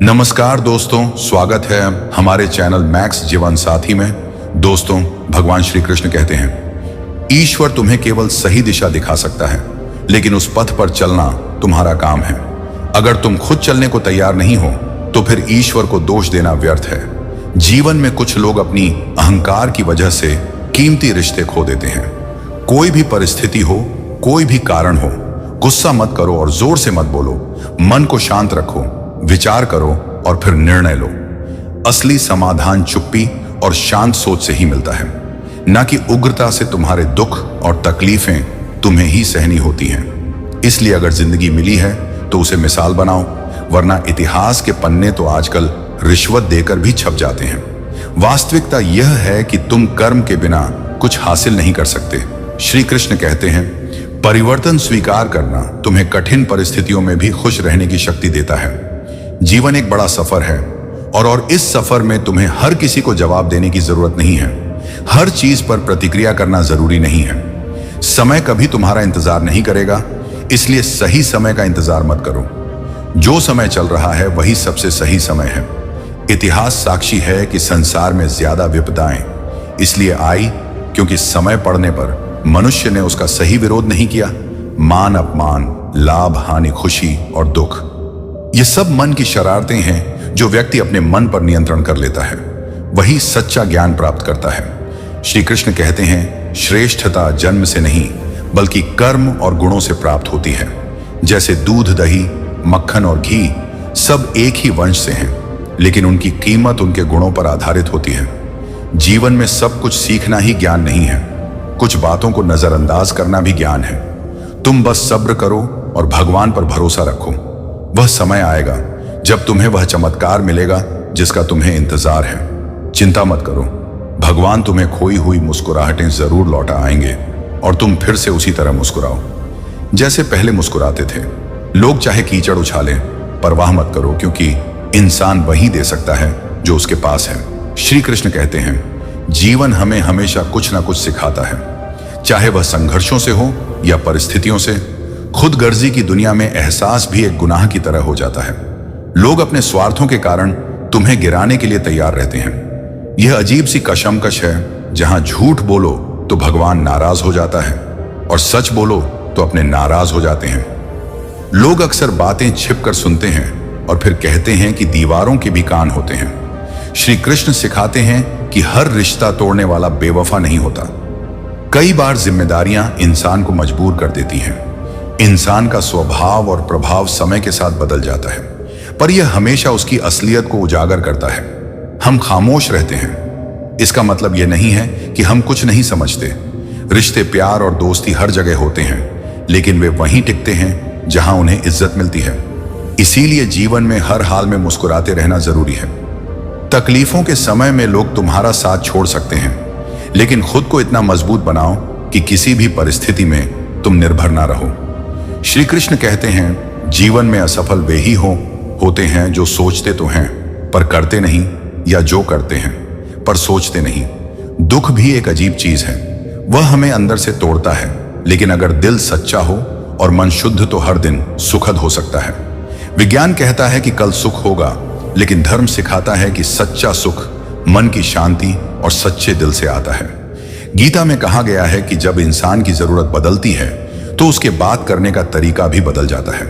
नमस्कार दोस्तों, स्वागत है हमारे चैनल मैक्स जीवन साथी में। दोस्तों, भगवान श्री कृष्ण कहते हैं, ईश्वर तुम्हें केवल सही दिशा दिखा सकता है, लेकिन उस पथ पर चलना तुम्हारा काम है। अगर तुम खुद चलने को तैयार नहीं हो तो फिर ईश्वर को दोष देना व्यर्थ है। जीवन में कुछ लोग अपनी अहंकार की वजह से कीमती रिश्ते खो देते हैं। कोई भी परिस्थिति हो, कोई भी कारण हो, गुस्सा मत करो और जोर से मत बोलो। मन को शांत रखो, विचार करो और फिर निर्णय लो। असली समाधान चुप्पी और शांत सोच से ही मिलता है, ना कि उग्रता से। तुम्हारे दुख और तकलीफें तुम्हें ही सहनी होती हैं। इसलिए अगर जिंदगी मिली है तो उसे मिसाल बनाओ, वरना इतिहास के पन्ने तो आजकल रिश्वत देकर भी छप जाते हैं। वास्तविकता यह है कि तुम कर्म के बिना कुछ हासिल नहीं कर सकते। श्री कृष्ण कहते हैं, परिवर्तन स्वीकार करना तुम्हें कठिन परिस्थितियों में भी खुश रहने की शक्ति देता है। जीवन एक बड़ा सफर है और इस सफर में तुम्हें हर किसी को जवाब देने की जरूरत नहीं है। हर चीज पर प्रतिक्रिया करना जरूरी नहीं है। समय कभी तुम्हारा इंतजार नहीं करेगा, इसलिए सही समय का इंतजार मत करो। जो समय चल रहा है वही सबसे सही समय है। इतिहास साक्षी है कि संसार में ज्यादा विपदाएं इसलिए आई क्योंकि समय पड़ने पर मनुष्य ने उसका सही विरोध नहीं किया। मान अपमान, लाभ हानि, खुशी और दुख, ये सब मन की शरारतें हैं जो व्यक्ति अपने मन पर नियंत्रण कर लेता है, वही सच्चा ज्ञान प्राप्त करता है। श्री कृष्ण कहते हैं, श्रेष्ठता जन्म से नहीं बल्कि कर्म और गुणों से प्राप्त होती है। जैसे दूध, दही, मक्खन और घी सब एक ही वंश से हैं, लेकिन उनकी कीमत उनके गुणों पर आधारित होती है। जीवन में सब कुछ सीखना ही ज्ञान नहीं है, कुछ बातों को नजरअंदाज करना भी ज्ञान है। तुम बस सब्र करो और भगवान पर भरोसा रखो। वह समय आएगा जब तुम्हें वह चमत्कार मिलेगा जिसका तुम्हें इंतजार है। चिंता मत करो, भगवान तुम्हें खोई हुई मुस्कुराहटें जरूर लौटा आएंगे और तुम फिर से उसी तरह मुस्कुराओ जैसे पहले मुस्कुराते थे। लोग चाहे कीचड़ उछालें, परवाह मत करो, क्योंकि इंसान वही दे सकता है जो उसके पास है। श्री कृष्ण कहते हैं, जीवन हमें हमेशा कुछ ना कुछ सिखाता है, चाहे वह संघर्षों से हो या परिस्थितियों से। खुदगर्जी की दुनिया में एहसास भी एक गुनाह की तरह हो जाता है। लोग अपने स्वार्थों के कारण तुम्हें गिराने के लिए तैयार रहते हैं। यह अजीब सी कशमकश है, जहां झूठ बोलो तो भगवान नाराज हो जाता है और सच बोलो तो अपने नाराज हो जाते हैं। लोग अक्सर बातें छिपकर सुनते हैं और फिर कहते हैं कि दीवारों के भी कान होते हैं। श्री कृष्ण सिखाते हैं कि हर रिश्ता तोड़ने वाला बेवफा नहीं होता। कई बार जिम्मेदारियां इंसान को मजबूर कर देती हैं। इंसान का स्वभाव और प्रभाव समय के साथ बदल जाता है, पर यह हमेशा उसकी असलियत को उजागर करता है। हम खामोश रहते हैं, इसका मतलब यह नहीं है कि हम कुछ नहीं समझते। रिश्ते, प्यार और दोस्ती हर जगह होते हैं, लेकिन वे वहीं टिकते हैं जहां उन्हें इज्जत मिलती है। इसीलिए जीवन में हर हाल में मुस्कुराते रहना जरूरी है। तकलीफों के समय में लोग तुम्हारा साथ छोड़ सकते हैं, लेकिन खुद को इतना मजबूत बनाओ कि किसी भी परिस्थिति में तुम निर्भर ना रहो। श्री कृष्ण कहते हैं, जीवन में असफल वे ही होते हैं जो सोचते तो हैं पर करते नहीं, या जो करते हैं पर सोचते नहीं। दुख भी एक अजीब चीज है, वह हमें अंदर से तोड़ता है, लेकिन अगर दिल सच्चा हो और मन शुद्ध तो हर दिन सुखद हो सकता है। विज्ञान कहता है कि कल सुख होगा, लेकिन धर्म सिखाता है कि सच्चा सुख मन की शांति और सच्चे दिल से आता है। गीता में कहा गया है कि जब इंसान की जरूरत बदलती है तो उसके बात करने का तरीका भी बदल जाता है।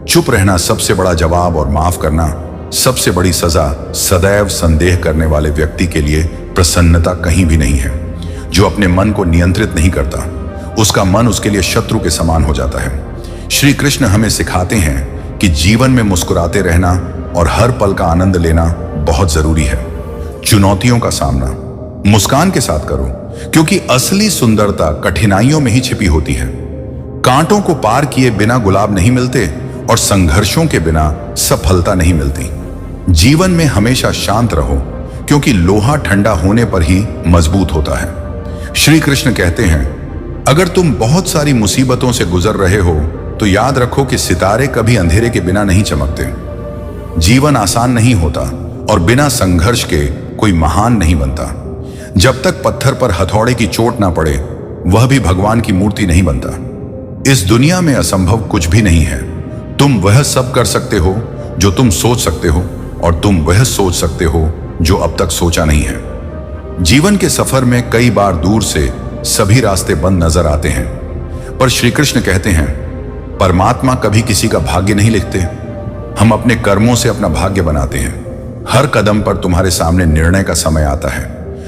चुप रहना सबसे बड़ा जवाब और माफ करना सबसे बड़ी सजा। सदैव संदेह करने वाले व्यक्ति के लिए प्रसन्नता कहीं भी नहीं है। जो अपने मन को नियंत्रित नहीं करता, उसका मन उसके लिए शत्रु के समान हो जाता है। श्री कृष्ण हमें सिखाते हैं कि जीवन में मुस्कुराते रहना और हर पल का आनंद लेना बहुत जरूरी है। चुनौतियों का सामना मुस्कान के साथ करो, क्योंकि असली सुंदरता कठिनाइयों में ही छिपी होती है। कांटों को पार किए बिना गुलाब नहीं मिलते और संघर्षों के बिना सफलता नहीं मिलती। जीवन में हमेशा शांत रहो, क्योंकि लोहा ठंडा होने पर ही मजबूत होता है। श्री कृष्ण कहते हैं, अगर तुम बहुत सारी मुसीबतों से गुजर रहे हो तो याद रखो कि सितारे कभी अंधेरे के बिना नहीं चमकते। जीवन आसान नहीं होता और बिना संघर्ष के कोई महान नहीं बनता। जब तक पत्थर पर हथौड़े की चोट ना पड़े, वह भी भगवान की मूर्ति नहीं बनता। इस दुनिया में असंभव कुछ भी नहीं है। तुम वह सब कर सकते हो जो तुम सोच सकते हो, और तुम वह सोच सकते हो जो अब तक सोचा नहीं है। जीवन के सफर में कई बार दूर से सभी रास्ते बंद नजर आते हैं, पर श्री कृष्ण कहते हैं परमात्मा कभी किसी का भाग्य नहीं लिखते, हम अपने कर्मों से अपना भाग्य बनाते हैं। हर कदम पर तुम्हारे सामने निर्णय का समय आता है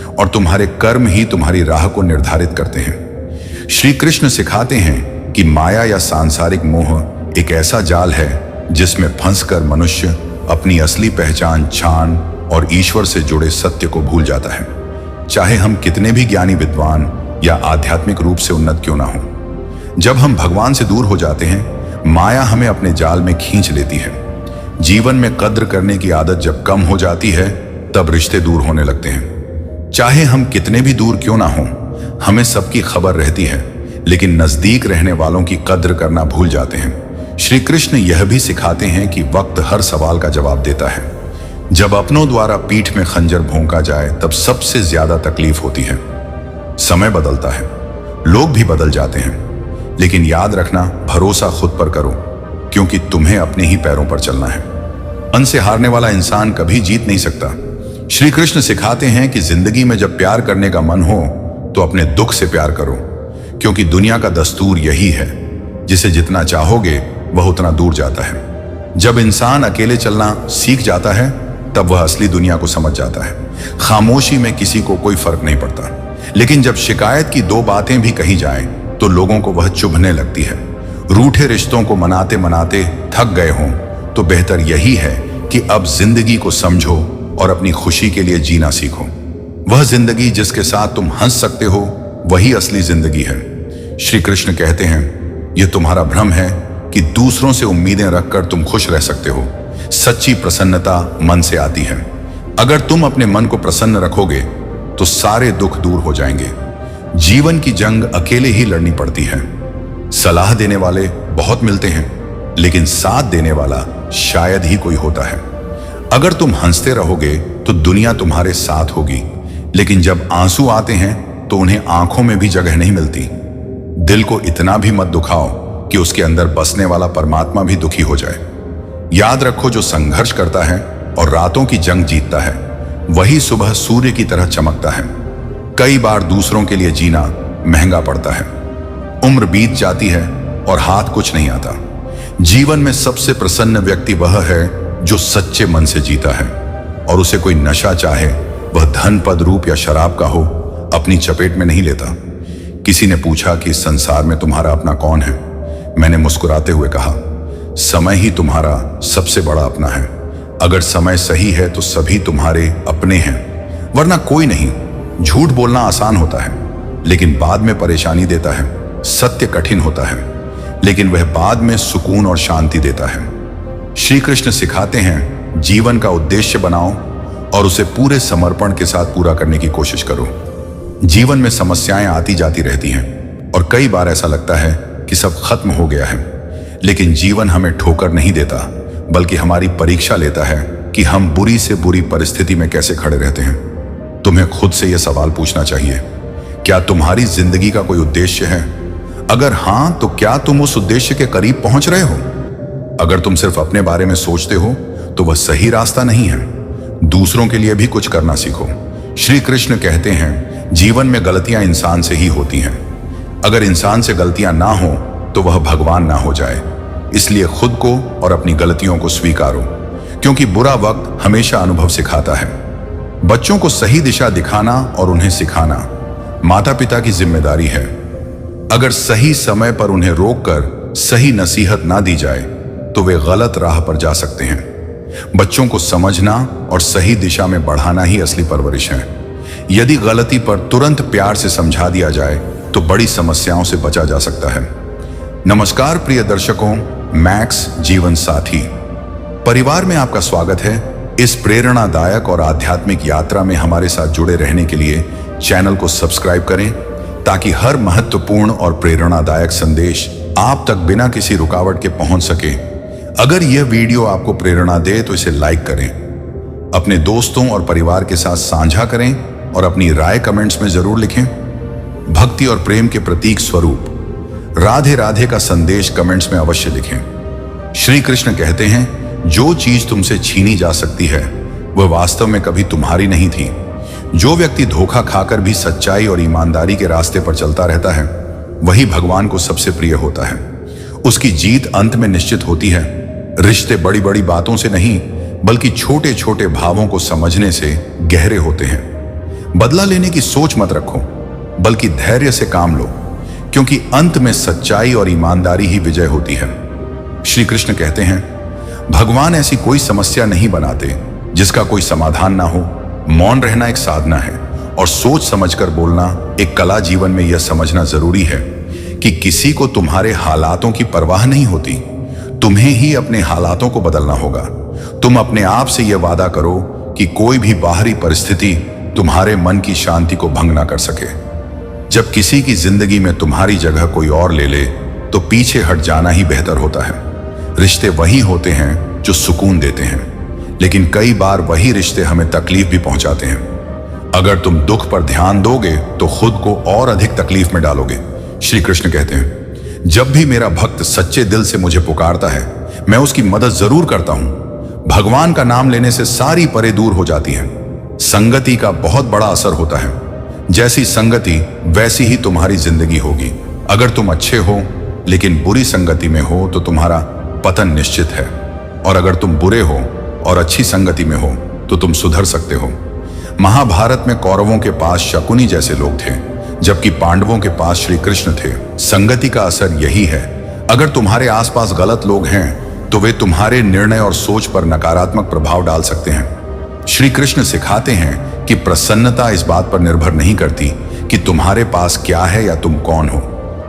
और तुम्हारे कर्म ही तुम्हारी राह को निर्धारित करते हैं। श्री कृष्ण सिखाते हैं कि माया या सांसारिक मोह एक ऐसा जाल है जिसमें फंसकर मनुष्य अपनी असली पहचान छान और ईश्वर से जुड़े सत्य को भूल जाता है, चाहे हम कितने भी ज्ञानी विद्वान या आध्यात्मिक रूप से उन्नत क्यों ना हो। जब हम भगवान से दूर हो जाते हैं, माया हमें अपने जाल में खींच लेती है। जीवन में कद्र करने की आदत जब कम हो जाती है, तब रिश्ते दूर होने लगते हैं। चाहे हम कितने भी दूर क्यों ना हो, हमें सबकी खबर रहती है, लेकिन नजदीक रहने वालों की कद्र करना भूल जाते हैं। श्री कृष्ण यह भी सिखाते हैं कि वक्त हर सवाल का जवाब देता है। जब अपनों द्वारा पीठ में खंजर भोंका जाए, तब सबसे ज्यादा तकलीफ होती है। समय बदलता है, लोग भी बदल जाते हैं, लेकिन याद रखना, भरोसा खुद पर करो, क्योंकि तुम्हें अपने ही पैरों पर चलना है। अन से हारने वाला इंसान कभी जीत नहीं सकता। श्री कृष्ण सिखाते हैं कि जिंदगी में जब प्यार करने का मन हो तो अपने दुख से प्यार करो, क्योंकि दुनिया का दस्तूर यही है, जिसे जितना चाहोगे वह उतना दूर जाता है। जब इंसान अकेले चलना सीख जाता है, तब वह असली दुनिया को समझ जाता है। खामोशी में किसी को कोई फर्क नहीं पड़ता, लेकिन जब शिकायत की दो बातें भी कही जाएं, तो लोगों को वह चुभने लगती है। रूठे रिश्तों को मनाते मनाते थक गए हों, तो बेहतर यही है कि अब जिंदगी को समझो और अपनी खुशी के लिए जीना सीखो। वह जिंदगी जिसके साथ तुम हंस सकते हो, वही असली जिंदगी है। श्री कृष्ण कहते हैं यह तुम्हारा भ्रम है कि दूसरों से उम्मीदें रखकर तुम खुश रह सकते हो। सच्ची प्रसन्नता मन से आती है। अगर तुम अपने मन को प्रसन्न रखोगे तो सारे दुख दूर हो जाएंगे। जीवन की जंग अकेले ही लड़नी पड़ती है। सलाह देने वाले बहुत मिलते हैं, लेकिन साथ देने वाला शायद ही कोई होता है। अगर तुम हंसते रहोगे तो दुनिया तुम्हारे साथ होगी, लेकिन जब आंसू आते हैं तो उन्हें आंखों में भी जगह नहीं मिलती। दिल को इतना भी मत दुखाओ कि उसके अंदर बसने वाला परमात्मा भी दुखी हो जाए। याद रखो, जो संघर्ष करता है और रातों की जंग जीतता है, वही सुबह सूर्य की तरह चमकता है। कई बार दूसरों के लिए जीना महंगा पड़ता है। उम्र बीत जाती है और हाथ कुछ नहीं आता। जीवन में सबसे प्रसन्न व्यक्ति वह है जो सच्चे मन से जीता है और उसे कोई नशा, चाहे वह धन पद रूप या शराब का हो, अपनी चपेट में नहीं लेता। किसी ने पूछा कि इस संसार में तुम्हारा अपना कौन है? मैंने मुस्कुराते हुए कहा, समय ही तुम्हारा सबसे बड़ा अपना है। अगर समय सही है तो सभी तुम्हारे अपने हैं, वरना कोई नहीं। झूठ बोलना आसान होता है, लेकिन बाद में परेशानी देता है। सत्य कठिन होता है, लेकिन वह बाद में सुकून और शांति देता है। श्री कृष्ण सिखाते हैं जीवन का उद्देश्य बनाओ और उसे पूरे समर्पण के साथ पूरा करने की कोशिश करो। जीवन में समस्याएं आती जाती रहती हैं और कई बार ऐसा लगता है कि सब खत्म हो गया है, लेकिन जीवन हमें ठोकर नहीं देता, बल्कि हमारी परीक्षा लेता है कि हम बुरी से बुरी परिस्थिति में कैसे खड़े रहते हैं। तुम्हें खुद से यह सवाल पूछना चाहिए, क्या तुम्हारी जिंदगी का कोई उद्देश्य है? अगर हां, तो क्या तुम उस उद्देश्य के करीब पहुंच रहे हो? अगर तुम सिर्फ अपने बारे में सोचते हो तो वह सही रास्ता नहीं है। दूसरों के लिए भी कुछ करना सीखो। श्री कृष्ण कहते हैं जीवन में गलतियां इंसान से ही होती हैं। अगर इंसान से गलतियां ना हो तो वह भगवान ना हो जाए। इसलिए खुद को और अपनी गलतियों को स्वीकारो, क्योंकि बुरा वक्त हमेशा अनुभव सिखाता है। बच्चों को सही दिशा दिखाना और उन्हें सिखाना माता पिता की जिम्मेदारी है। अगर सही समय पर उन्हें रोककर सही नसीहत ना दी जाए तो वे गलत राह पर जा सकते हैं। बच्चों को समझना और सही दिशा में बढ़ाना ही असली परवरिश है। यदि गलती पर तुरंत प्यार से समझा दिया जाए तो बड़ी समस्याओं से बचा जा सकता है। नमस्कार प्रिय दर्शकों, मैक्स जीवन साथी परिवार में आपका स्वागत है। इस प्रेरणादायक और आध्यात्मिक यात्रा में हमारे साथ जुड़े रहने के लिए चैनल को सब्सक्राइब करें, ताकि हर महत्वपूर्ण और प्रेरणादायक संदेश आप तक बिना किसी रुकावट के पहुंच सके। अगर यह वीडियो आपको प्रेरणा दे तो इसे लाइक करें, अपने दोस्तों और परिवार के साथ साझा करें और अपनी राय कमेंट्स में जरूर लिखें। भक्ति और प्रेम के प्रतीक स्वरूप राधे राधे का संदेश कमेंट्स में अवश्य लिखें। श्री कृष्ण कहते हैं जो चीज तुमसे छीनी जा सकती है वह वास्तव में कभी तुम्हारी नहीं थी। जो व्यक्ति धोखा खाकर भी सच्चाई और ईमानदारी के रास्ते पर चलता रहता है वही भगवान को सबसे प्रिय होता है। उसकी जीत अंत में निश्चित होती है। रिश्ते बड़ी बड़ी बातों से नहीं बल्कि छोटे छोटे भावों को समझने से गहरे होते हैं। बदला लेने की सोच मत रखो बल्कि धैर्य से काम लो, क्योंकि अंत में सच्चाई और ईमानदारी ही विजय होती है। श्री कृष्ण कहते हैं, भगवान ऐसी कोई समस्या नहीं बनाते जिसका कोई समाधान ना हो। मौन रहना एक साधना है और सोच समझकर बोलना एक कला। जीवन में यह समझना जरूरी है कि किसी को तुम्हारे हालातों की परवाह नहीं होती। तुम्हें ही अपने हालातों को बदलना होगा। तुम अपने आप से यह वादा करो कि कोई भी बाहरी परिस्थिति तुम्हारे मन की शांति को भंग ना कर सके। जब किसी की जिंदगी में तुम्हारी जगह कोई और ले ले तो पीछे हट जाना ही बेहतर होता है। रिश्ते वही होते हैं जो सुकून देते हैं, लेकिन कई बार वही रिश्ते हमें तकलीफ भी पहुंचाते हैं। अगर तुम दुख पर ध्यान दोगे तो खुद को और अधिक तकलीफ में डालोगे। श्री कृष्ण कहते हैं, जब भी मेरा भक्त सच्चे दिल से मुझे पुकारता है मैं उसकी मदद जरूर करता हूं। भगवान का नाम लेने से सारी परे दूर हो जाती हैं। संगति का बहुत बड़ा असर होता है। जैसी संगति वैसी ही तुम्हारी जिंदगी होगी। अगर तुम अच्छे हो लेकिन बुरी संगति में हो तो तुम्हारा पतन निश्चित है, और अगर तुम बुरे हो और अच्छी संगति में हो तो तुम सुधर सकते हो। महाभारत में कौरवों के पास शकुनी जैसे लोग थे, जबकि पांडवों के पास श्री कृष्ण थे। संगति का असर यही है। अगर तुम्हारे आसपास गलत लोग हैं तो वे तुम्हारे निर्णय और सोच पर नकारात्मक प्रभाव डाल सकते हैं। श्री कृष्ण सिखाते हैं कि प्रसन्नता इस बात पर निर्भर नहीं करती कि तुम्हारे पास क्या है या तुम कौन हो।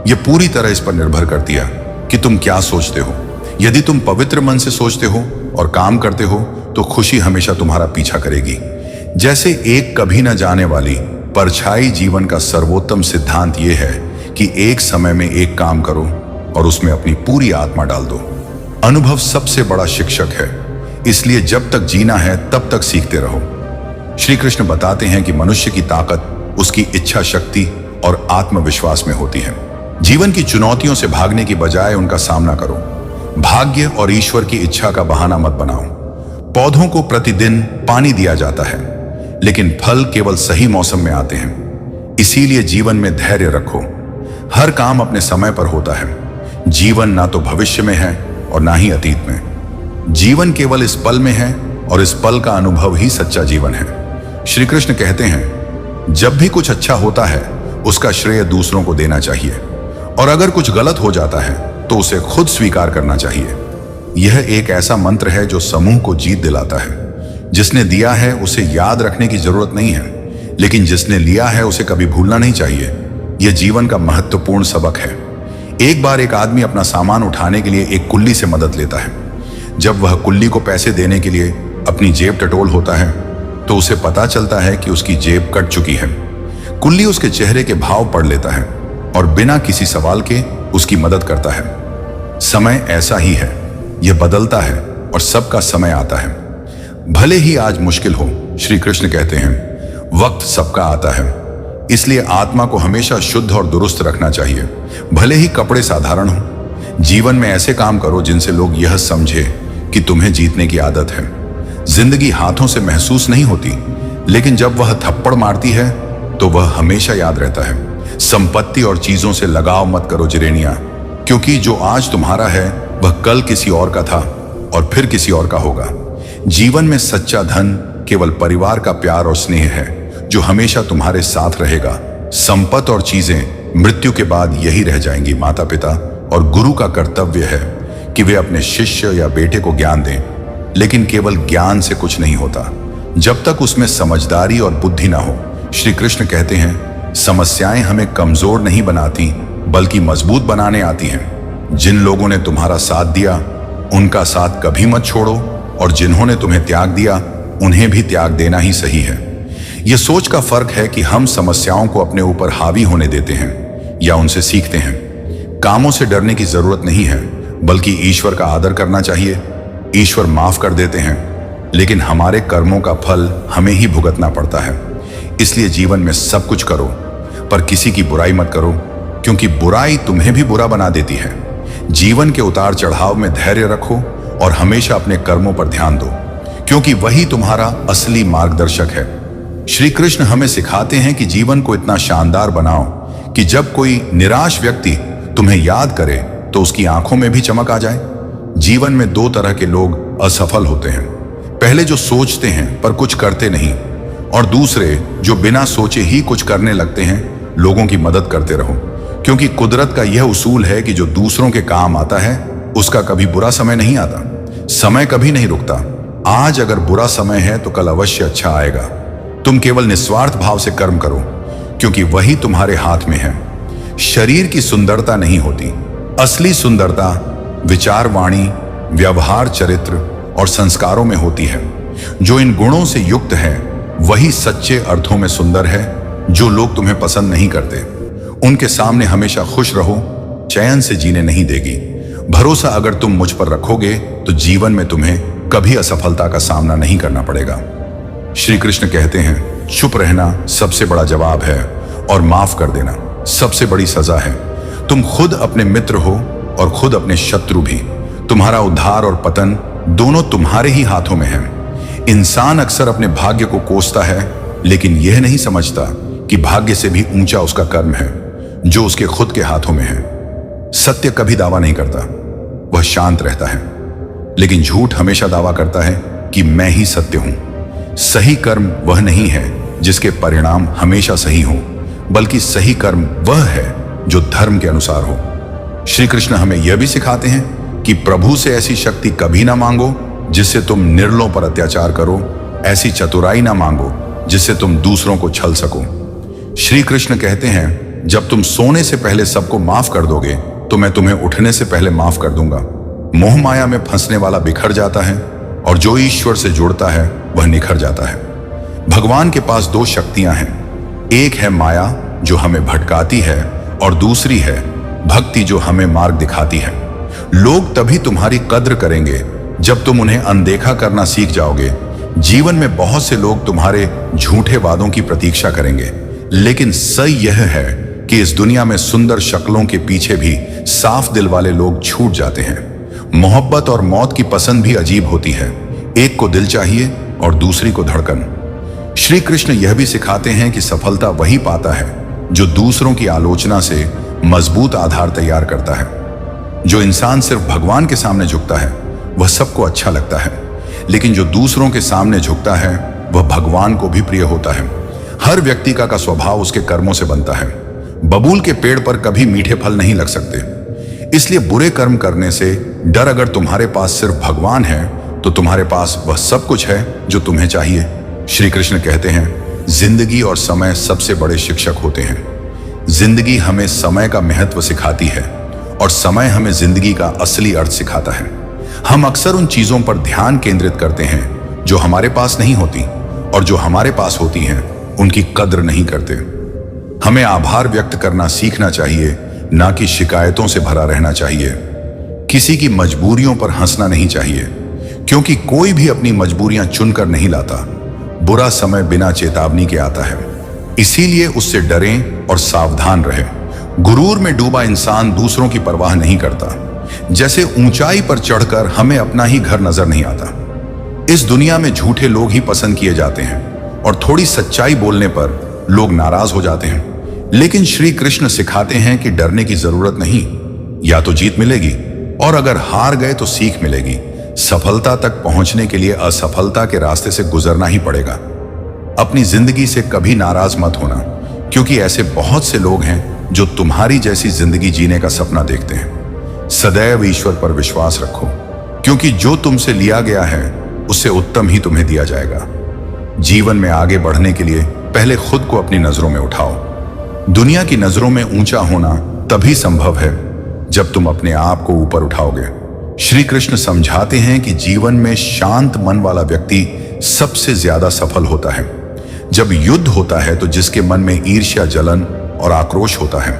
यह पूरी तरह इस पर निर्भर करती है कि तुम क्या सोचते हो। यदि तुम पवित्र मन से सोचते हो और काम करते हो तो खुशी हमेशा तुम्हारा पीछा करेगी। जैसे एक कभी न जाने वाली परछाई जीवन का सर्वोत्तम सिद्धांत यह है कि एक समय में एक काम करो और उसमें अपनी पूरी आत्मा डाल दो। अनुभव सबसे बड़ा शिक्षक है, इसलिए जब तक जीना है तब तक सीखते रहो। श्री कृष्ण बताते हैं कि मनुष्य की ताकत उसकी इच्छा शक्ति और आत्मविश्वास में होती है। जीवन की चुनौतियों से भागने की बजाय उनका सामना करो। भाग्य और ईश्वर की इच्छा का बहाना मत बनाओ। पौधों को प्रतिदिन पानी दिया जाता है, लेकिन फल केवल सही मौसम में आते हैं। इसीलिए जीवन में धैर्य रखो। हर काम अपने समय पर होता है। जीवन ना तो भविष्य में है और ना ही अतीत में। जीवन केवल इस पल में है और इस पल का अनुभव ही सच्चा जीवन है। श्री कृष्ण कहते हैं, जब भी कुछ अच्छा होता है उसका श्रेय दूसरों को देना चाहिए, और अगर कुछ गलत हो जाता है तो उसे खुद स्वीकार करना चाहिए। यह एक ऐसा मंत्र है जो समूह को जीत दिलाता है। जिसने दिया है उसे याद रखने की जरूरत नहीं है, लेकिन जिसने लिया है उसे कभी भूलना नहीं चाहिए। यह जीवन का महत्वपूर्ण सबक है। एक बार एक आदमी अपना सामान उठाने के लिए एक कुल्ली से मदद लेता है। जब वह कुल्ली को पैसे देने के लिए अपनी जेब टटोल होता है तो उसे पता चलता है कि उसकी जेब कट चुकी है। कुल्ली उसके चेहरे के भाव पढ़ लेता है और बिना किसी सवाल के उसकी मदद करता है। समय ऐसा ही है, यह बदलता है और सबका समय आता है। भले ही आज मुश्किल हो, श्री कृष्ण कहते हैं, वक्त सबका आता है। इसलिए आत्मा को हमेशा शुद्ध और दुरुस्त रखना चाहिए, भले ही कपड़े साधारण हो। जीवन में ऐसे काम करो जिनसे लोग यह समझे कि तुम्हें जीतने की आदत है। जिंदगी हाथों से महसूस नहीं होती, लेकिन जब वह थप्पड़ मारती है तो वह हमेशा याद रहता है। संपत्ति और चीजों से लगाव मत करो जिरेनिया, क्योंकि जो आज तुम्हारा है वह कल किसी और का था और फिर किसी और का होगा। जीवन में सच्चा धन केवल परिवार का प्यार और स्नेह है जो हमेशा तुम्हारे साथ रहेगा। संपत्ति और चीजें मृत्यु के बाद यही रह जाएंगी। माता पिता और गुरु का कर्तव्य है कि वे अपने शिष्य या बेटे को ज्ञान दें, लेकिन केवल ज्ञान से कुछ नहीं होता जब तक उसमें समझदारी और बुद्धि ना हो। श्री कृष्ण कहते हैं, समस्याएं हमें कमजोर नहीं बनाती बल्कि मजबूत बनाने आती हैं। जिन लोगों ने तुम्हारा साथ दिया उनका साथ कभी मत छोड़ो, और जिन्होंने तुम्हें त्याग दिया उन्हें भी त्याग देना ही सही है। यह सोच का फर्क है कि हम समस्याओं को अपने ऊपर हावी होने देते हैं या उनसे सीखते हैं। कामों से डरने की जरूरत नहीं है, बल्कि ईश्वर का आदर करना चाहिए। ईश्वर माफ कर देते हैं, लेकिन हमारे कर्मों का फल हमें ही भुगतना पड़ता है। इसलिए जीवन में सब कुछ करो, पर किसी की बुराई मत करो, क्योंकि बुराई तुम्हें भी बुरा बना देती है। जीवन के उतार चढ़ाव में धैर्य रखो और हमेशा अपने कर्मों पर ध्यान दो, क्योंकि वही तुम्हारा असली मार्गदर्शक है। श्री कृष्ण हमें सिखाते हैं कि जीवन को इतना शानदार बनाओ कि जब कोई निराश व्यक्ति तुम्हें याद करे तो उसकी आंखों में भी चमक आ जाए। जीवन में दो तरह के लोग असफल होते हैं, पहले जो सोचते हैं पर कुछ करते नहीं, और दूसरे जो बिना सोचे ही कुछ करने लगते हैं। लोगों की मदद करते रहो, क्योंकि कुदरत का यह उसूल है कि जो दूसरों के काम आता है उसका कभी बुरा समय नहीं आता। समय कभी नहीं रुकता। आज अगर बुरा समय है तो कल अवश्य अच्छा आएगा। तुम केवल निस्वार्थ भाव से कर्म करो, क्योंकि वही तुम्हारे हाथ में है। शरीर की सुंदरता नहीं होती, असली सुंदरता विचार, वाणी, व्यवहार, चरित्र और संस्कारों में होती है। जो इन गुणों से युक्त है वही सच्चे अर्थों में सुंदर है। जो लोग तुम्हें पसंद नहीं करते उनके सामने हमेशा खुश रहो, चैन से जीने नहीं देगी। भरोसा अगर तुम मुझ पर रखोगे तो जीवन में तुम्हें कभी असफलता का सामना नहीं करना पड़ेगा। श्री कृष्ण कहते हैं, चुप रहना सबसे बड़ा जवाब है और माफ कर देना सबसे बड़ी सजा है। तुम खुद अपने मित्र हो और खुद अपने शत्रु भी। तुम्हारा उद्धार और पतन दोनों तुम्हारे ही हाथों में है। इंसान अक्सर अपने भाग्य को कोसता है, लेकिन यह नहीं समझता कि भाग्य से भी ऊंचा उसका कर्म है जो उसके खुद के हाथों में है। सत्य कभी दावा नहीं करता, वह शांत रहता है, लेकिन झूठ हमेशा दावा करता है कि मैं ही सत्य हूं। सही कर्म वह नहीं है जिसके परिणाम हमेशा सही हो, बल्कि सही कर्म वह है जो धर्म के अनुसार हो। श्री कृष्ण हमें यह भी सिखाते हैं कि प्रभु से ऐसी शक्ति कभी ना मांगो जिससे तुम निर्लों पर अत्याचार करो, ऐसी चतुराई ना मांगो जिससे तुम दूसरों को छल सको। श्री कृष्ण कहते हैं, जब तुम सोने से पहले सबको माफ कर दोगे तो मैं तुम्हें उठने से पहले माफ कर दूंगा। मोह माया में फंसने वाला बिखर जाता है और जो ईश्वर से जुड़ता है वह निखर जाता है। भगवान के पास दो शक्तियां हैं, एक है माया जो हमें भटकाती है और दूसरी है भक्ति जो हमें मार्ग दिखाती है। लोग तभी तुम्हारी कद्र करेंगे जब तुम उन्हें अनदेखा करना सीख जाओगे। जीवन में बहुत से लोग तुम्हारे झूठे वादों की प्रतीक्षा करेंगे, लेकिन सही यह है कि इस दुनिया में सुंदर शक्लों के पीछे भी साफ दिल वाले लोग छूट जाते हैं। मोहब्बत और मौत की पसंद भी अजीब होती है, एक को दिल चाहिए और दूसरी को धड़कन। श्री कृष्ण यह भी सिखाते हैं कि सफलता वही पाता है जो दूसरों की आलोचना से मजबूत आधार तैयार करता है। जो इंसान सिर्फ भगवान के सामने झुकता है वह सबको अच्छा लगता है, लेकिन जो दूसरों के सामने झुकता है वह भगवान को भी प्रिय होता है। हर व्यक्ति का स्वभाव उसके कर्मों से बनता है। बबूल के पेड़ पर कभी मीठे फल नहीं लग सकते, इसलिए बुरे कर्म करने से डर। अगर तुम्हारे पास सिर्फ भगवान है तो तुम्हारे पास वह सब कुछ है जो तुम्हें चाहिए। श्री कृष्ण कहते हैं, जिंदगी और समय सबसे बड़े शिक्षक होते हैं। जिंदगी हमें समय का महत्व सिखाती है और समय हमें जिंदगी का असली अर्थ सिखाता है। हम अक्सर उन चीजों पर ध्यान केंद्रित करते हैं जो हमारे पास नहीं होती, और जो हमारे पास होती हैं उनकी कद्र नहीं करते। हमें आभार व्यक्त करना सीखना चाहिए, ना कि शिकायतों से भरा रहना चाहिए। किसी की मजबूरियों पर हंसना नहीं चाहिए, क्योंकि कोई भी अपनी मजबूरियां चुनकर नहीं लाता। बुरा समय बिना चेतावनी के आता है, इसीलिए उससे डरें और सावधान रहें। गुरूर में डूबा इंसान दूसरों की परवाह नहीं करता। जैसे ऊंचाई पर चढ़कर हमें अपना ही घर नजर नहीं आता। इस दुनिया में झूठे लोग ही पसंद किए जाते हैं और थोड़ी सच्चाई बोलने पर लोग नाराज हो जाते हैं। लेकिन श्री कृष्ण सिखाते हैं कि डरने की जरूरत नहीं, या तो जीत मिलेगी और अगर हार गए तो सीख मिलेगी। सफलता तक पहुंचने के लिए असफलता के रास्ते से गुजरना ही पड़ेगा। अपनी जिंदगी से कभी नाराज मत होना, क्योंकि ऐसे बहुत से लोग हैं जो तुम्हारी जैसी जिंदगी जीने का सपना देखते हैं। सदैव ईश्वर पर विश्वास रखो, क्योंकि जो तुमसे लिया गया है उससे उत्तम ही तुम्हें दिया जाएगा। जीवन में आगे बढ़ने के लिए पहले खुद को अपनी नजरों में उठाओ। दुनिया की नजरों में ऊंचा होना तभी संभव है जब तुम अपने आप को ऊपर उठाओगे। श्री कृष्ण समझाते हैं कि जीवन में शांत मन वाला व्यक्ति सबसे ज्यादा सफल होता है। जब युद्ध होता है तो जिसके मन में ईर्ष्या, जलन और आक्रोश होता है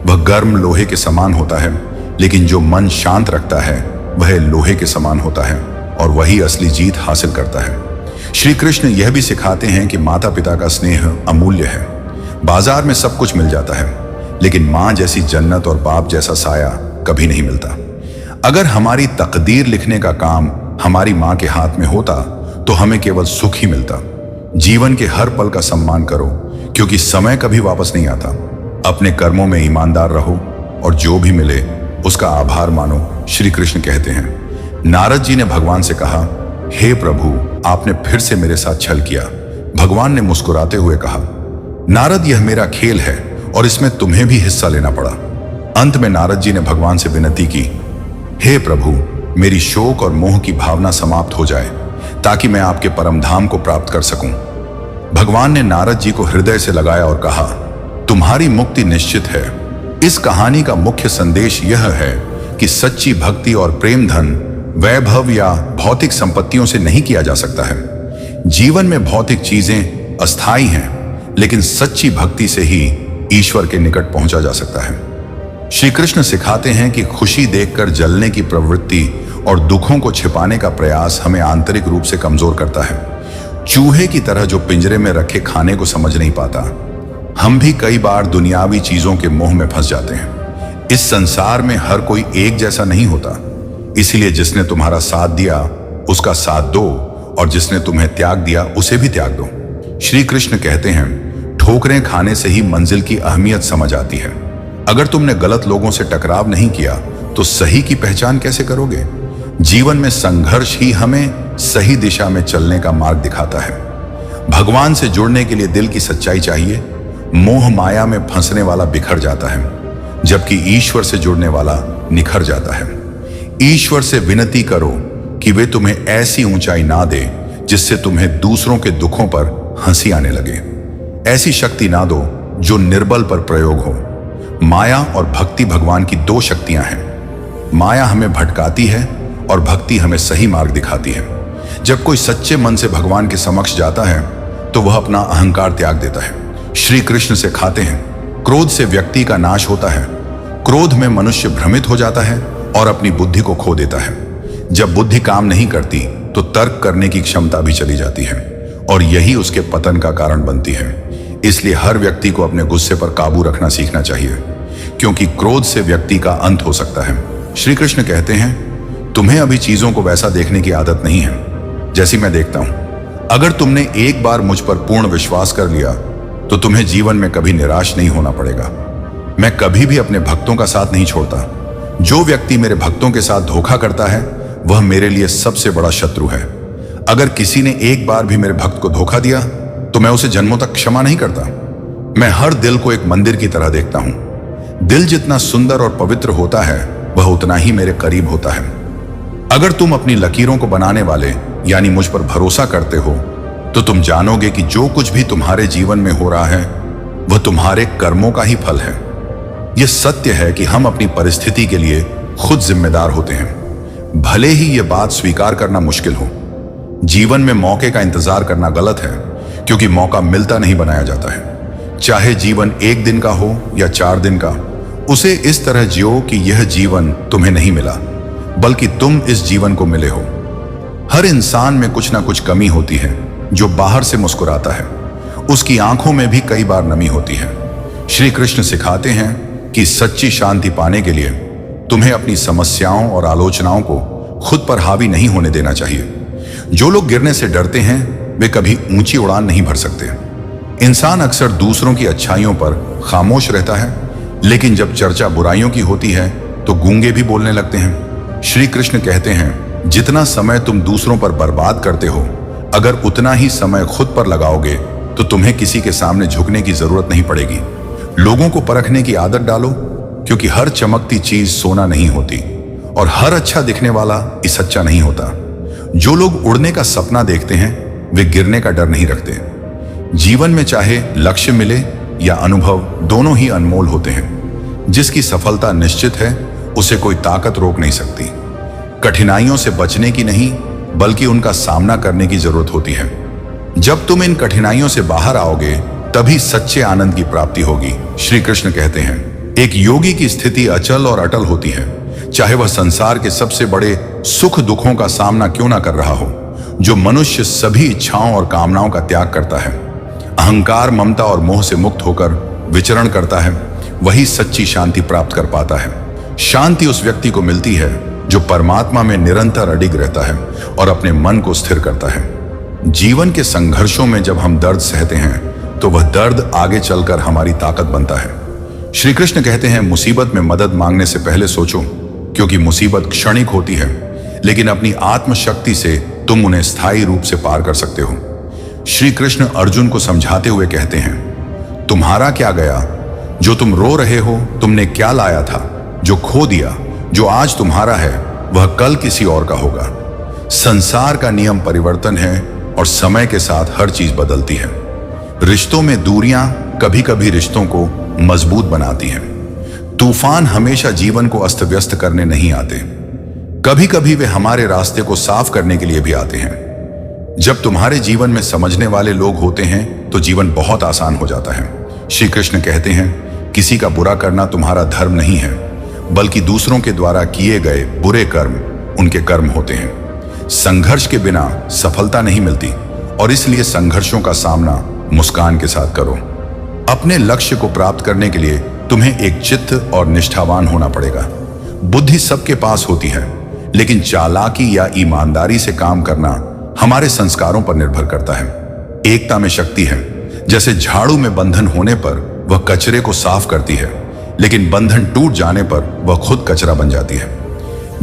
वह गर्म लोहे के समान होता है, लेकिन जो मन शांत रखता है वह लोहे के समान होता है और वही असली जीत हासिल करता है। श्री कृष्ण यह भी सिखाते हैं कि माता पिता का स्नेह अमूल्य है। बाजार में सब कुछ मिल जाता है, लेकिन माँ जैसी जन्नत और बाप जैसा साया कभी नहीं मिलता। अगर हमारी तकदीर लिखने का काम हमारी मां के हाथ में होता तो हमें केवल सुख ही मिलता। जीवन के हर पल का सम्मान करो, क्योंकि समय कभी वापस नहीं आता। अपने कर्मों में ईमानदार रहो और जो भी मिले उसका आभार मानो, श्री कृष्ण कहते हैं। नारद जी ने भगवान से कहा, हे प्रभु, आपने फिर से मेरे साथ छल किया। भगवान ने मुस्कुराते हुए कहा, नारद, यह मेरा खेल है और इसमें तुम्हें भी हिस्सा लेना पड़ा। अंत में नारद जी ने भगवान से विनती की, हे प्रभु, मेरी शोक और मोह की भावना समाप्त हो जाए ताकि मैं आपके परम धाम को प्राप्त कर सकूं। भगवान ने नारद जी को हृदय से लगाया और कहा, तुम्हारी मुक्ति निश्चित है। इस कहानी का मुख्य संदेश यह है कि सच्ची भक्ति और प्रेम धन, वैभव या भौतिक संपत्तियों से नहीं किया जा सकता है। जीवन में भौतिक चीजें अस्थायी हैं, लेकिन सच्ची भक्ति से ही ईश्वर के निकट पहुंचा जा सकता है। श्री कृष्ण सिखाते हैं कि खुशी देखकर जलने की प्रवृत्ति और दुखों को छिपाने का प्रयास हमें आंतरिक रूप से कमजोर करता है। चूहे की तरह जो पिंजरे में रखे खाने को समझ नहीं पाता, हम भी कई बार दुनियावी चीजों के मोह में फंस जाते हैं। इस संसार में हर कोई एक जैसा नहीं होता, इसलिए जिसने तुम्हारा साथ दिया उसका साथ दो और जिसने तुम्हें त्याग दिया उसे भी त्याग दो। श्री कृष्ण कहते हैं, ठोकरें खाने से ही मंजिल की अहमियत समझ आती है। अगर तुमने गलत लोगों से टकराव नहीं किया तो सही की पहचान कैसे करोगे? जीवन में संघर्ष ही हमें सही दिशा में चलने का मार्ग दिखाता है। भगवान से जुड़ने के लिए दिल की सच्चाई चाहिए। मोह माया में फंसने वाला बिखर जाता है, जबकि ईश्वर से जुड़ने वाला निखर जाता है। ईश्वर से विनती करो कि वे तुम्हें ऐसी ऊंचाई ना दे जिससे तुम्हें दूसरों के दुखों पर हंसी आने लगे। ऐसी शक्ति ना दो जो निर्बल पर प्रयोग हो। माया और भक्ति भगवान की दो शक्तियां हैं। माया हमें भटकाती है और भक्ति हमें सही मार्ग दिखाती है। जब कोई सच्चे मन से भगवान के समक्ष जाता है तो वह अपना अहंकार त्याग देता है। श्री कृष्ण सिखाते हैं, क्रोध से व्यक्ति का नाश होता है। क्रोध में मनुष्य भ्रमित हो जाता है और अपनी बुद्धि को खो देता है। जब बुद्धि काम नहीं करती तो तर्क करने की क्षमता भी चली जाती है और यही उसके पतन का कारण बनती है। इसलिए हर व्यक्ति को अपने गुस्से पर काबू रखना सीखना चाहिए, क्योंकि क्रोध से व्यक्ति का अंत हो सकता है। श्री कृष्ण कहते हैं, तुम्हें अभी चीजों को वैसा देखने की आदत नहीं है जैसी मैं देखता हूं। अगर तुमने एक बार मुझ पर पूर्ण विश्वास कर लिया तो तुम्हें जीवन में कभी निराश नहीं होना पड़ेगा। मैं कभी भी अपने भक्तों का साथ नहीं छोड़ता। जो व्यक्ति मेरे भक्तों के साथ धोखा करता है वह मेरे लिए सबसे बड़ा शत्रु है। अगर किसी ने एक बार भी मेरे भक्त को धोखा दिया तो मैं उसे जन्मों तक क्षमा नहीं करता। मैं हर दिल को एक मंदिर की तरह देखता हूं। दिल जितना सुंदर और पवित्र होता है वह उतना ही मेरे करीब होता है। अगर तुम अपनी लकीरों को बनाने वाले यानी मुझ पर भरोसा करते हो तो तुम जानोगे कि जो कुछ भी तुम्हारे जीवन में हो रहा है वह तुम्हारे कर्मों का ही फल है। यह सत्य है कि हम अपनी परिस्थिति के लिए खुद जिम्मेदार होते हैं, भले ही यह बात स्वीकार करना मुश्किल हो। जीवन में मौके का इंतजार करना गलत है, क्योंकि मौका मिलता नहीं बनाया जाता है। चाहे जीवन 1 दिन का हो या 4 दिन का, उसे इस तरह जियो कि यह जीवन तुम्हें नहीं मिला बल्कि तुम इस जीवन को मिले हो। हर इंसान में कुछ ना कुछ कमी होती है। जो बाहर से मुस्कुराता है उसकी आंखों में भी कई बार नमी होती है। श्री कृष्ण सिखाते हैं कि सच्ची शांति पाने के लिए तुम्हें अपनी समस्याओं और आलोचनाओं को खुद पर हावी नहीं होने देना चाहिए। जो लोग गिरने से डरते हैं वे कभी ऊंची उड़ान नहीं भर सकते। इंसान अक्सर दूसरों की अच्छाइयों पर खामोश रहता है, लेकिन जब चर्चा बुराइयों की होती है तो गूंगे भी बोलने लगते हैं। श्री कृष्ण कहते हैं, जितना समय तुम दूसरों पर बर्बाद करते हो, अगर उतना ही समय खुद पर लगाओगे तो तुम्हें किसी के सामने झुकने की जरूरत नहीं पड़ेगी। लोगों को परखने की आदत डालो, क्योंकि हर चमकती चीज सोना नहीं होती और हर अच्छा दिखने वाला इस सच्चा नहीं होता। जो लोग उड़ने का सपना देखते हैं वे गिरने का डर नहीं रखते। जीवन में चाहे लक्ष्य मिले या अनुभव, दोनों ही अनमोल होते हैं। जिसकी सफलता निश्चित है उसे कोई ताकत रोक नहीं सकती। कठिनाइयों से बचने की नहीं बल्कि उनका सामना करने की जरूरत होती है। जब तुम इन कठिनाइयों से बाहर आओगे तभी सच्चे आनंद की प्राप्ति होगी। श्री कृष्ण कहते हैं, एक योगी की स्थिति अचल और अटल होती है, चाहे वह संसार के सबसे बड़े सुख दुखों का सामना क्यों ना कर रहा हो। जो मनुष्य सभी इच्छाओं और कामनाओं का त्याग करता है, अहंकार, ममता और मोह से मुक्त होकर विचरण करता है, वही सच्ची शांति प्राप्त कर पाता है। शांति उस व्यक्ति को मिलती है जो परमात्मा में निरंतर अडिग रहता है और अपने मन को स्थिर करता है। जीवन के संघर्षों में जब हम दर्द सहते हैं तो वह दर्द आगे चलकर हमारी ताकत बनता है। श्री कृष्ण कहते हैं, मुसीबत में मदद मांगने से पहले सोचो, क्योंकि मुसीबत क्षणिक होती है, लेकिन अपनी आत्मशक्ति से तुम उन्हें स्थायी रूप से पार कर सकते हो। श्री कृष्ण अर्जुन को समझाते हुए कहते हैं, तुम्हारा क्या गया जो तुम रो रहे हो, तुमने क्या लाया था जो खो दिया, जो आज तुम्हारा है वह कल किसी और का होगा। संसार का नियम परिवर्तन है और समय के साथ हर चीज बदलती है। रिश्तों में दूरियां कभी कभी रिश्तों को मजबूत बनाती हैं। तूफान हमेशा जीवन को अस्त व्यस्त करने नहीं आते, कभी कभी वे हमारे रास्ते को साफ करने के लिए भी आते हैं। जब तुम्हारे जीवन में समझने वाले लोग होते हैं तो जीवन बहुत आसान हो जाता है। श्री कृष्ण कहते हैं, किसी का बुरा करना तुम्हारा धर्म नहीं है, बल्कि दूसरों के द्वारा किए गए बुरे कर्म उनके कर्म होते हैं। संघर्ष के बिना सफलता नहीं मिलती और इसलिए संघर्षों का सामना मुस्कान के साथ करो। अपने लक्ष्य को प्राप्त करने के लिए तुम्हें एक चित्त और निष्ठावान होना पड़ेगा। बुद्धि सबके पास होती है, लेकिन चालाकी या ईमानदारी से काम करना हमारे संस्कारों पर निर्भर करता है। एकता में शक्ति है। जैसे झाड़ू में बंधन होने पर वह कचरे को साफ करती है, लेकिन बंधन टूट जाने पर वह खुद कचरा बन जाती है।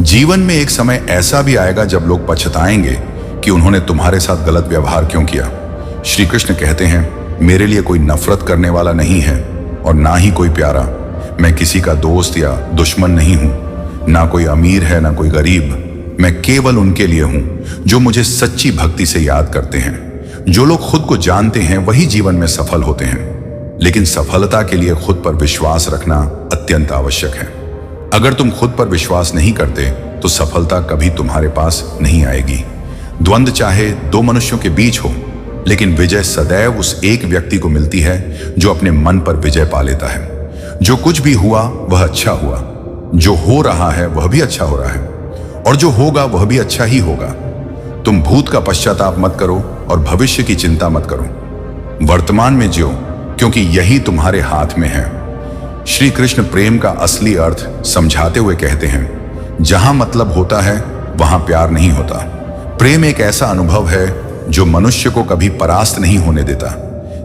जीवन में एक समय ऐसा भी आएगा जब लोग पछताएंगे कि उन्होंने तुम्हारे साथ गलत व्यवहार क्यों किया। श्री कृष्ण कहते हैं, मेरे लिए कोई नफरत करने वाला नहीं है और ना ही कोई प्यारा। मैं किसी का दोस्त या दुश्मन नहीं हूं, ना कोई अमीर है ना कोई गरीब। मैं केवल उनके लिए हूं जो मुझे सच्ची भक्ति से याद करते हैं। जो लोग खुद को जानते हैं वही जीवन में सफल होते हैं, लेकिन सफलता के लिए खुद पर विश्वास रखना अत्यंत आवश्यक है। अगर तुम खुद पर विश्वास नहीं करते तो सफलता कभी तुम्हारे पास नहीं आएगी। द्वंद्व चाहे दो मनुष्यों के बीच हो, लेकिन विजय सदैव उस एक व्यक्ति को मिलती है जो अपने मन पर विजय पा लेता है। जो कुछ भी हुआ वह अच्छा हुआ, जो हो रहा है वह भी अच्छा हो रहा है, और जो होगा वह भी अच्छा ही होगा। तुम भूत का पश्चाताप मत करो और भविष्य की चिंता मत करो। वर्तमान में जियो, क्योंकि यही तुम्हारे हाथ में है। श्री कृष्ण प्रेम का असली अर्थ समझाते हुए कहते हैं, जहां मतलब होता है वहां प्यार नहीं होता। प्रेम एक ऐसा अनुभव है जो मनुष्य को कभी परास्त नहीं होने देता,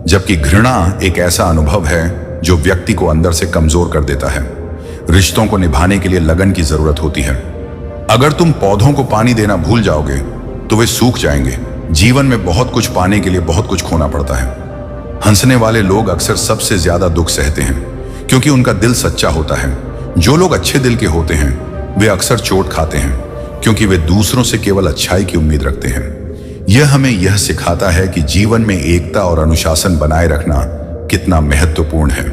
जबकि घृणा एक ऐसा अनुभव है जो व्यक्ति को अंदर से कमजोर कर देता है। रिश्तों को निभाने के लिए लगन की जरूरत होती है। अगर तुम पौधों को पानी देना भूल जाओगे तो वे सूख जाएंगे। जीवन में बहुत कुछ पाने के लिए बहुत कुछ खोना पड़ता है। हंसने वाले लोग अक्सर सबसे ज्यादा दुख सहते हैं, क्योंकि उनका दिल सच्चा होता है। जो लोग अच्छे दिल के होते हैं वे अक्सर चोट खाते हैं, क्योंकि वे दूसरों से केवल अच्छाई की उम्मीद रखते हैं। यह हमें यह सिखाता है कि जीवन में एकता और अनुशासन बनाए रखना कितना महत्वपूर्ण है।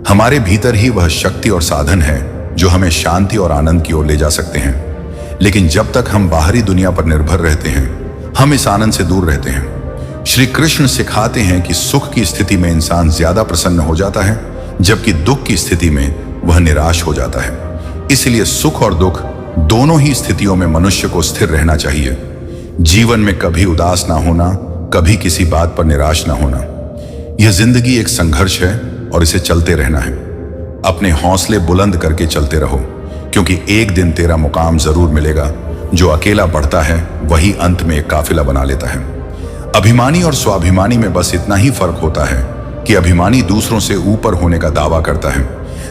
हमारे भीतर ही वह शक्ति और साधन है जो हमें शांति और आनंद की ओर ले जा सकते हैं। लेकिन जब तक हम बाहरी दुनिया पर निर्भर रहते हैं, हम इस आनंद से दूर रहते हैं। श्री कृष्ण सिखाते हैं कि सुख की स्थिति में इंसान ज्यादा प्रसन्न हो जाता है, जबकि दुख की स्थिति में वह निराश हो जाता है। इसलिए सुख और दुख दोनों ही स्थितियों में मनुष्य को स्थिर रहना चाहिए। जीवन में कभी उदास ना होना, कभी किसी बात पर निराश ना होना। यह जिंदगी एक संघर्ष है और इसे चलते रहना है। अपने हौसले बुलंद करके चलते रहो, क्योंकि एक दिन तेरा मुकाम जरूर मिलेगा। जो अकेला बढ़ता है वही अंत में एक काफिला बना लेता है। अभिमानी और स्वाभिमानी में बस इतना ही फर्क होता है कि अभिमानी दूसरों से ऊपर होने का दावा करता है,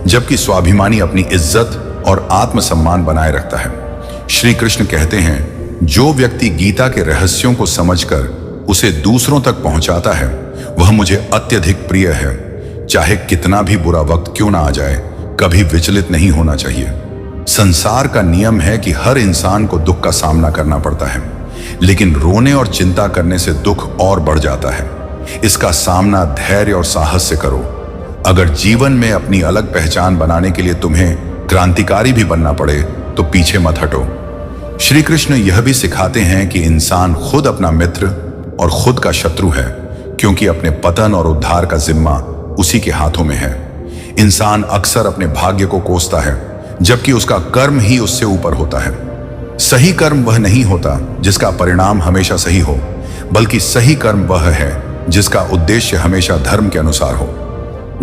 जबकि स्वाभिमानी अपनी इज्जत और आत्मसम्मान बनाए रखता है। श्री कृष्ण कहते हैं, जो व्यक्ति गीता के रहस्यों को समझकर उसे दूसरों तक पहुंचाता है वह मुझे अत्यधिक प्रिय है। चाहे कितना भी बुरा वक्त क्यों ना आ जाए, कभी विचलित नहीं होना चाहिए। संसार का नियम है कि हर इंसान को दुख का सामना करना पड़ता है, लेकिन रोने और चिंता करने से दुख और बढ़ जाता है। इसका सामना धैर्य और साहस से करो। अगर जीवन में अपनी अलग पहचान बनाने के लिए तुम्हें क्रांतिकारी भी बनना पड़े तो पीछे मत हटो। श्री कृष्ण यह भी सिखाते हैं कि इंसान खुद अपना मित्र और खुद का शत्रु है, क्योंकि अपने पतन और उद्धार का जिम्मा उसी के हाथों में है। इंसान अक्सर अपने भाग्य को कोसता है, जबकि उसका कर्म ही उससे ऊपर होता है। सही कर्म वह नहीं होता जिसका परिणाम हमेशा सही हो, बल्कि सही कर्म वह है जिसका उद्देश्य हमेशा धर्म के अनुसार हो।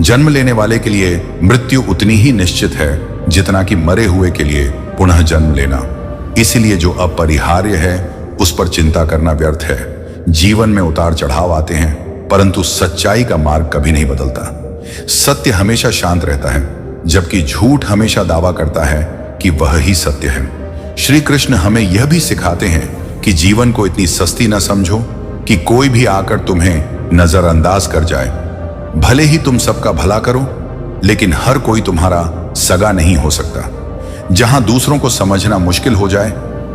जन्म लेने वाले के लिए मृत्यु उतनी ही निश्चित है जितना कि मरे हुए के लिए पुनः जन्म लेना। इसलिए जो अपरिहार्य है उस पर चिंता करना व्यर्थ है। जीवन में उतार चढ़ाव आते हैं, परंतु सच्चाई का मार्ग कभी नहीं बदलता। सत्य हमेशा शांत रहता है, जबकि झूठ हमेशा दावा करता है कि वह ही सत्य है। श्री कृष्ण हमें यह भी सिखाते हैं कि जीवन को इतनी सस्ती न समझो कि कोई भी आकर तुम्हें नजरअंदाज कर जाए। भले ही तुम सबका भला करो, लेकिन हर कोई तुम्हारा सगा नहीं हो सकता। जहां दूसरों को समझना मुश्किल हो जाए,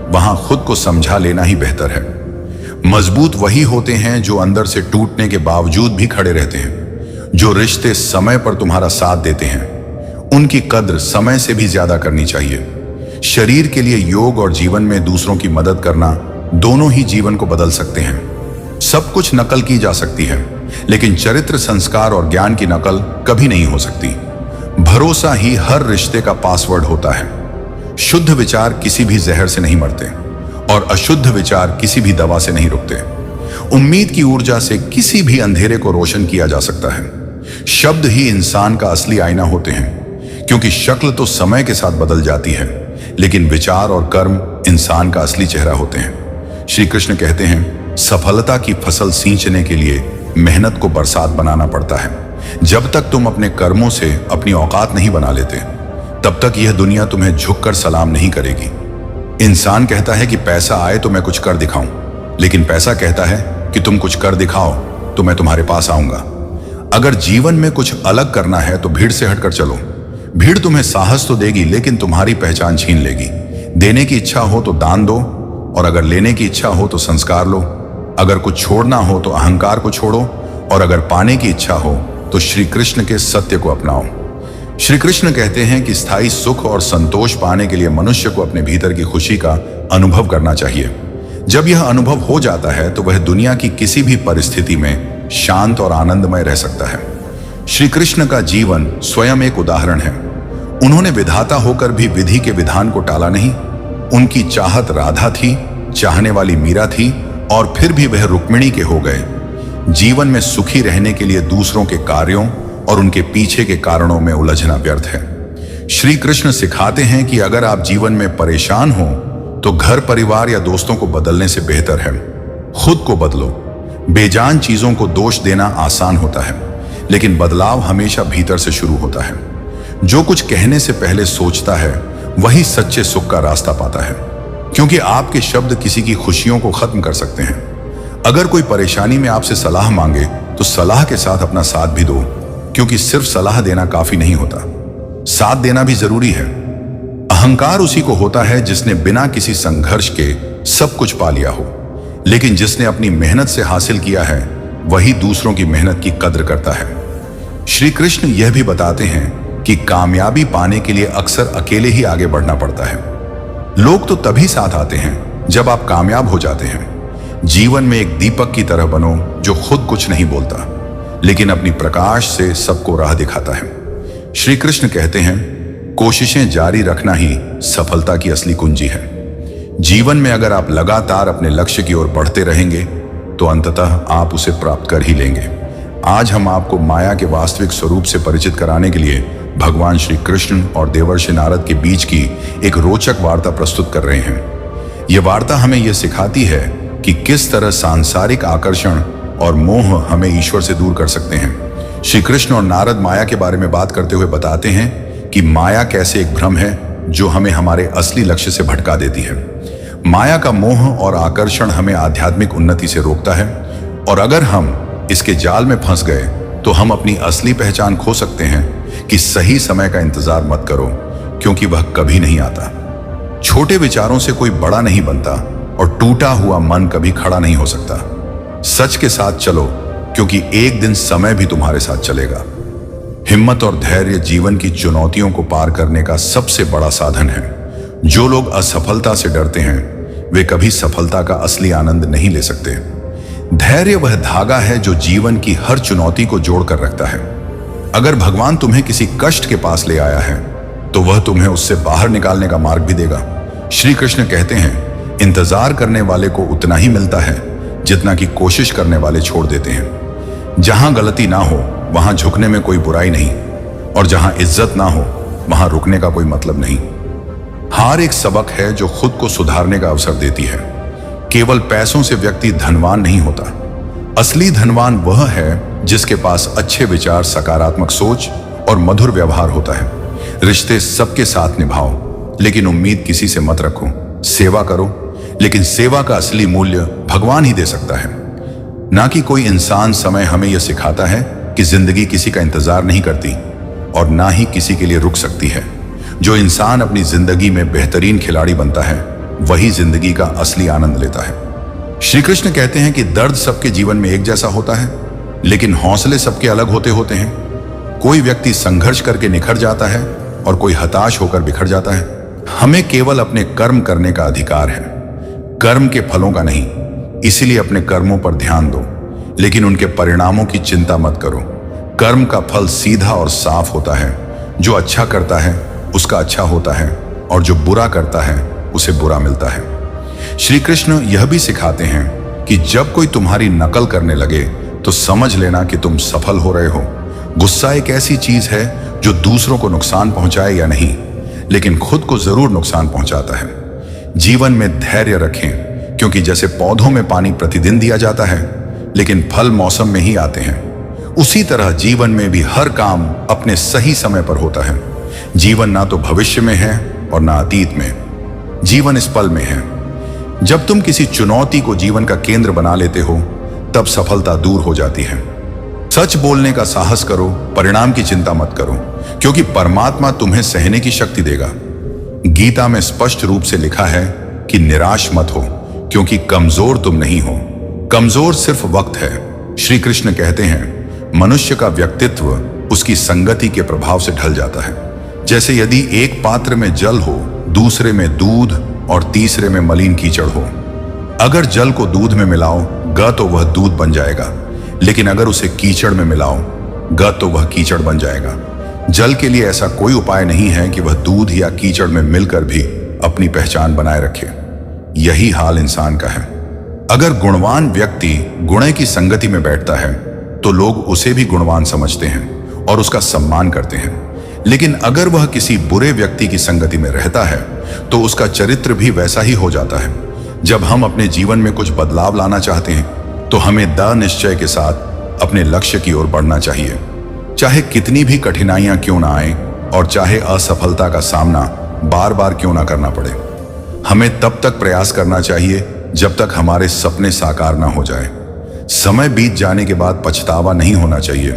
वहां खुद को समझा लेना ही बेहतर है। मजबूत वही होते हैं जो अंदर से टूटने के बावजूद भी खड़े रहते हैं। जो रिश्ते समय पर तुम्हारा साथ देते हैं, उनकी कद्र समय से भी ज्यादा करनी चाहिए। शरीर के लिए योग और जीवन में दूसरों की मदद करना, दोनों ही जीवन को बदल सकते हैं। सब कुछ नकल की जा सकती है, लेकिन चरित्र, संस्कार और ज्ञान की नकल कभी नहीं हो सकती। भरोसा ही हर रिश्ते का पासवर्ड होता है। शुद्ध विचार किसी भी जहर से नहीं मरते और अशुद्ध विचार किसी भी दवा से नहीं रुकते। उम्मीद की ऊर्जा से किसी भी अंधेरे को रोशन किया जा सकता है। शब्द ही इंसान का असली आईना होते हैं, क्योंकि शक्ल तो समय के साथ बदल जाती है, लेकिन विचार और कर्म इंसान का असली चेहरा होते हैं। श्री कृष्ण कहते हैं, सफलता की फसल सींचने के लिए मेहनत को बरसात बनाना पड़ता है। जब तक तुम अपने कर्मों से अपनी औकात नहीं बना लेते, तब तक यह दुनिया तुम्हें झुककर सलाम नहीं करेगी। इंसान कहता है कि पैसा आए तो मैं कुछ कर दिखाऊं, लेकिन पैसा कहता है कि तुम कुछ कर दिखाओ तो मैं तुम्हारे पास आऊंगा। अगर जीवन में कुछ अलग करना है तो भीड़ से हटकर चलो। भीड़ तुम्हें साहस तो देगी, लेकिन तुम्हारी पहचान छीन लेगी। देने की इच्छा हो तो दान दो, और अगर लेने की इच्छा हो तो संस्कार लो। अगर कुछ छोड़ना हो तो अहंकार को छोड़ो, और अगर पाने की इच्छा हो तो श्री कृष्ण के सत्य को अपनाओ। श्री कृष्ण कहते हैं कि स्थायी सुख और संतोष पाने के लिए मनुष्य को अपने भीतर की खुशी का अनुभव करना चाहिए। जब यह अनुभव हो जाता है तो वह दुनिया की किसी भी परिस्थिति में शांत और आनंदमय रह सकता है। श्री कृष्ण का जीवन स्वयं एक उदाहरण है। उन्होंने विधाता होकर भी विधि के विधान को टाला नहीं। उनकी चाहत राधा थी, चाहने वाली मीरा थी, और फिर भी वह रुक्मिणी के हो गए। जीवन में सुखी रहने के लिए दूसरों के कार्यों और उनके पीछे के कारणों में उलझना व्यर्थ है। श्री कृष्ण सिखाते हैं कि अगर आप जीवन में परेशान हो तो घर, परिवार या दोस्तों को बदलने से बेहतर है खुद को बदलो। बेजान चीजों को दोष देना आसान होता है, लेकिन बदलाव हमेशा भीतर से शुरू होता है। जो कुछ कहने से पहले सोचता है, वही सच्चे सुख का रास्ता पाता है, क्योंकि आपके शब्द किसी की खुशियों को खत्म कर सकते हैं। अगर कोई परेशानी में आपसे सलाह मांगे तो सलाह के साथ अपना साथ भी दो, क्योंकि सिर्फ सलाह देना काफी नहीं होता, साथ देना भी जरूरी है। अहंकार उसी को होता है जिसने बिना किसी संघर्ष के सब कुछ पा लिया हो, लेकिन जिसने अपनी मेहनत से हासिल किया है वही दूसरों की मेहनत की कद्र करता है। श्री कृष्ण यह भी बताते हैं कि कामयाबी पाने के लिए अक्सर अकेले ही आगे बढ़ना पड़ता है। लोग तो तभी साथ आते हैं जब आप कामयाब हो जाते हैं। जीवन में एक दीपक की तरह बनो जो खुद कुछ नहीं बोलता, लेकिन अपनी प्रकाश से सबको राह दिखाता है। श्री कृष्ण कहते हैं, कोशिशें जारी रखना ही सफलता की असली कुंजी है। जीवन में अगर आप लगातार अपने लक्ष्य की ओर बढ़ते रहेंगे तो अंततः आप उसे प्राप्त कर ही लेंगे। आज हम आपको माया के वास्तविक स्वरूप से परिचित कराने के लिए भगवान श्री कृष्ण और देवर्षि नारद के बीच की एक रोचक वार्ता प्रस्तुत कर रहे हैं। यह वार्ता हमें यह सिखाती है कि किस तरह सांसारिक आकर्षण और मोह हमें ईश्वर से दूर कर सकते हैं। श्री कृष्ण और नारद माया के बारे में बात करते हुए बताते हैं कि माया कैसे एक भ्रम है जो हमें हमारे असली लक्ष्य से भटका देती है। माया का मोह और आकर्षण हमें आध्यात्मिक उन्नति से रोकता है, और अगर हम इसके जाल में फंस गए तो हम अपनी असली पहचान खो सकते हैं। कि सही समय का इंतजार मत करो, क्योंकि वह कभी नहीं आता। छोटे विचारों से कोई बड़ा नहीं बनता, और टूटा हुआ मन कभी खड़ा नहीं हो सकता। सच के साथ चलो, क्योंकि एक दिन समय भी तुम्हारे साथ चलेगा। हिम्मत और धैर्य जीवन की चुनौतियों को पार करने का सबसे बड़ा साधन है। जो लोग असफलता से डरते हैं वे कभी सफलता का असली आनंद नहीं ले सकते। धैर्य वह धागा है जो जीवन की हर चुनौती को जोड़कर रखता है। अगर भगवान तुम्हें किसी कष्ट के पास ले आया है तो वह तुम्हें उससे बाहर निकालने का मार्ग भी देगा। श्री कृष्ण कहते हैं, इंतजार करने वाले को उतना ही मिलता है जितना कि कोशिश करने वाले छोड़ देते हैं। जहां गलती ना हो वहां झुकने में कोई बुराई नहीं, और जहां इज्जत ना हो वहां रुकने का कोई मतलब नहीं। हार एक सबक है जो खुद को सुधारने का अवसर देती है। केवल पैसों से व्यक्ति धनवान नहीं होता। असली धनवान वह है जिसके पास अच्छे विचार, सकारात्मक सोच और मधुर व्यवहार होता है। रिश्ते सबके साथ निभाओ, लेकिन उम्मीद किसी से मत रखो। सेवा करो, लेकिन सेवा का असली मूल्य भगवान ही दे सकता है, ना कि कोई इंसान। समय हमें यह सिखाता है कि जिंदगी किसी का इंतजार नहीं करती और ना ही किसी के लिए रुक सकती है। जो इंसान अपनी जिंदगी में बेहतरीन खिलाड़ी बनता है, वही जिंदगी का असली आनंद लेता है। श्री कृष्ण कहते हैं कि दर्द सबके जीवन में एक जैसा होता है, लेकिन हौसले सबके अलग होते हैं। कोई व्यक्ति संघर्ष करके निखर जाता है और कोई हताश होकर बिखर जाता है। हमें केवल अपने कर्म करने का अधिकार है, कर्म के फलों का नहीं। इसीलिए अपने कर्मों पर ध्यान दो, लेकिन उनके परिणामों की चिंता मत करो। कर्म का फल सीधा और साफ होता है। जो अच्छा करता है उसका अच्छा होता है, और जो बुरा करता है उसे बुरा मिलता है। श्री कृष्ण यह भी सिखाते हैं कि जब कोई तुम्हारी नकल करने लगे तो समझ लेना कि तुम सफल हो रहे हो। गुस्सा एक ऐसी चीज है जो दूसरों को नुकसान पहुंचाए या नहीं, लेकिन खुद को जरूर नुकसान पहुंचाता है। जीवन में धैर्य रखें, क्योंकि जैसे पौधों में पानी प्रतिदिन दिया जाता है, लेकिन फल मौसम में ही आते हैं, उसी तरह जीवन में भी हर काम अपने सही समय पर होता है। जीवन ना तो भविष्य में है और ना अतीत में, जीवन इस पल में है। जब तुम किसी चुनौती को जीवन का केंद्र बना लेते हो, तब सफलता दूर हो जाती है। सच बोलने का साहस करो, परिणाम की चिंता मत करो, क्योंकि परमात्मा तुम्हें सहने की शक्ति देगा। गीता में स्पष्ट रूप से लिखा है कि निराश मत हो, क्योंकि कमजोर तुम नहीं हो। कमजोर सिर्फ वक्त है। श्री कृष्ण कहते हैं, मनुष्य का व्यक्तित्व उसकी संगति के प्रभाव से ढल जाता है। जैसे यदि एक पात्र में जल हो, दूसरे में दूध और तीसरे में मलिन कीचड़ हो। अगर जल को दूध में मिलाओ तो वह दूध बन जाएगा, लेकिन अगर उसे कीचड़ में मिलाओ तो वह कीचड़ बन जाएगा। जल के लिए ऐसा कोई उपाय नहीं है कि वह दूध या कीचड़ में मिलकर भी अपनी पहचान बनाए रखे। यही हाल इंसान का है। अगर गुणवान व्यक्ति गुणे की संगति में बैठता है तो लोग उसे भी गुणवान समझते हैं और उसका सम्मान करते हैं। लेकिन अगर वह किसी बुरे व्यक्ति की संगति में रहता है तो उसका चरित्र भी वैसा ही हो जाता है। जब हम अपने जीवन में कुछ बदलाव लाना चाहते हैं तो हमें दृढ़ निश्चय के साथ अपने लक्ष्य की ओर बढ़ना चाहिए, चाहे कितनी भी कठिनाइयां क्यों ना आए और चाहे असफलता का सामना बार बार क्यों ना करना पड़े। हमें तब तक प्रयास करना चाहिए जब तक हमारे सपने साकार ना हो जाए। समय बीत जाने के बाद पछतावा नहीं होना चाहिए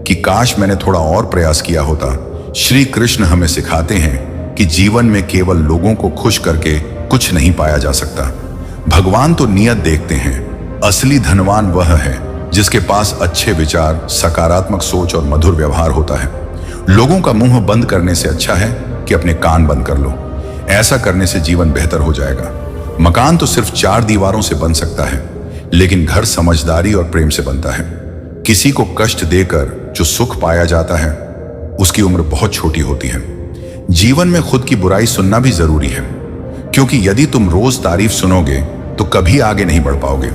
कि काश मैंने थोड़ा और प्रयास किया होता। श्री कृष्ण हमें सिखाते हैं कि जीवन में केवल लोगों को खुश करके कुछ नहीं पाया जा सकता। भगवान तो नियत देखते हैं। असली धनवान वह है जिसके पास अच्छे विचार, सकारात्मक सोच और मधुर व्यवहार होता है। लोगों का मुंह बंद करने से अच्छा है कि अपने कान बंद कर लो। ऐसा करने से जीवन बेहतर हो जाएगा। मकान तो सिर्फ 4 दीवारों से बन सकता है, लेकिन घर समझदारी और प्रेम से बनता है। किसी को कष्ट देकर जो सुख पाया जाता है उसकी उम्र बहुत छोटी होती है। जीवन में खुद की बुराई सुनना भी जरूरी है, क्योंकि यदि तुम रोज तारीफ सुनोगे तो कभी आगे नहीं बढ़ पाओगे।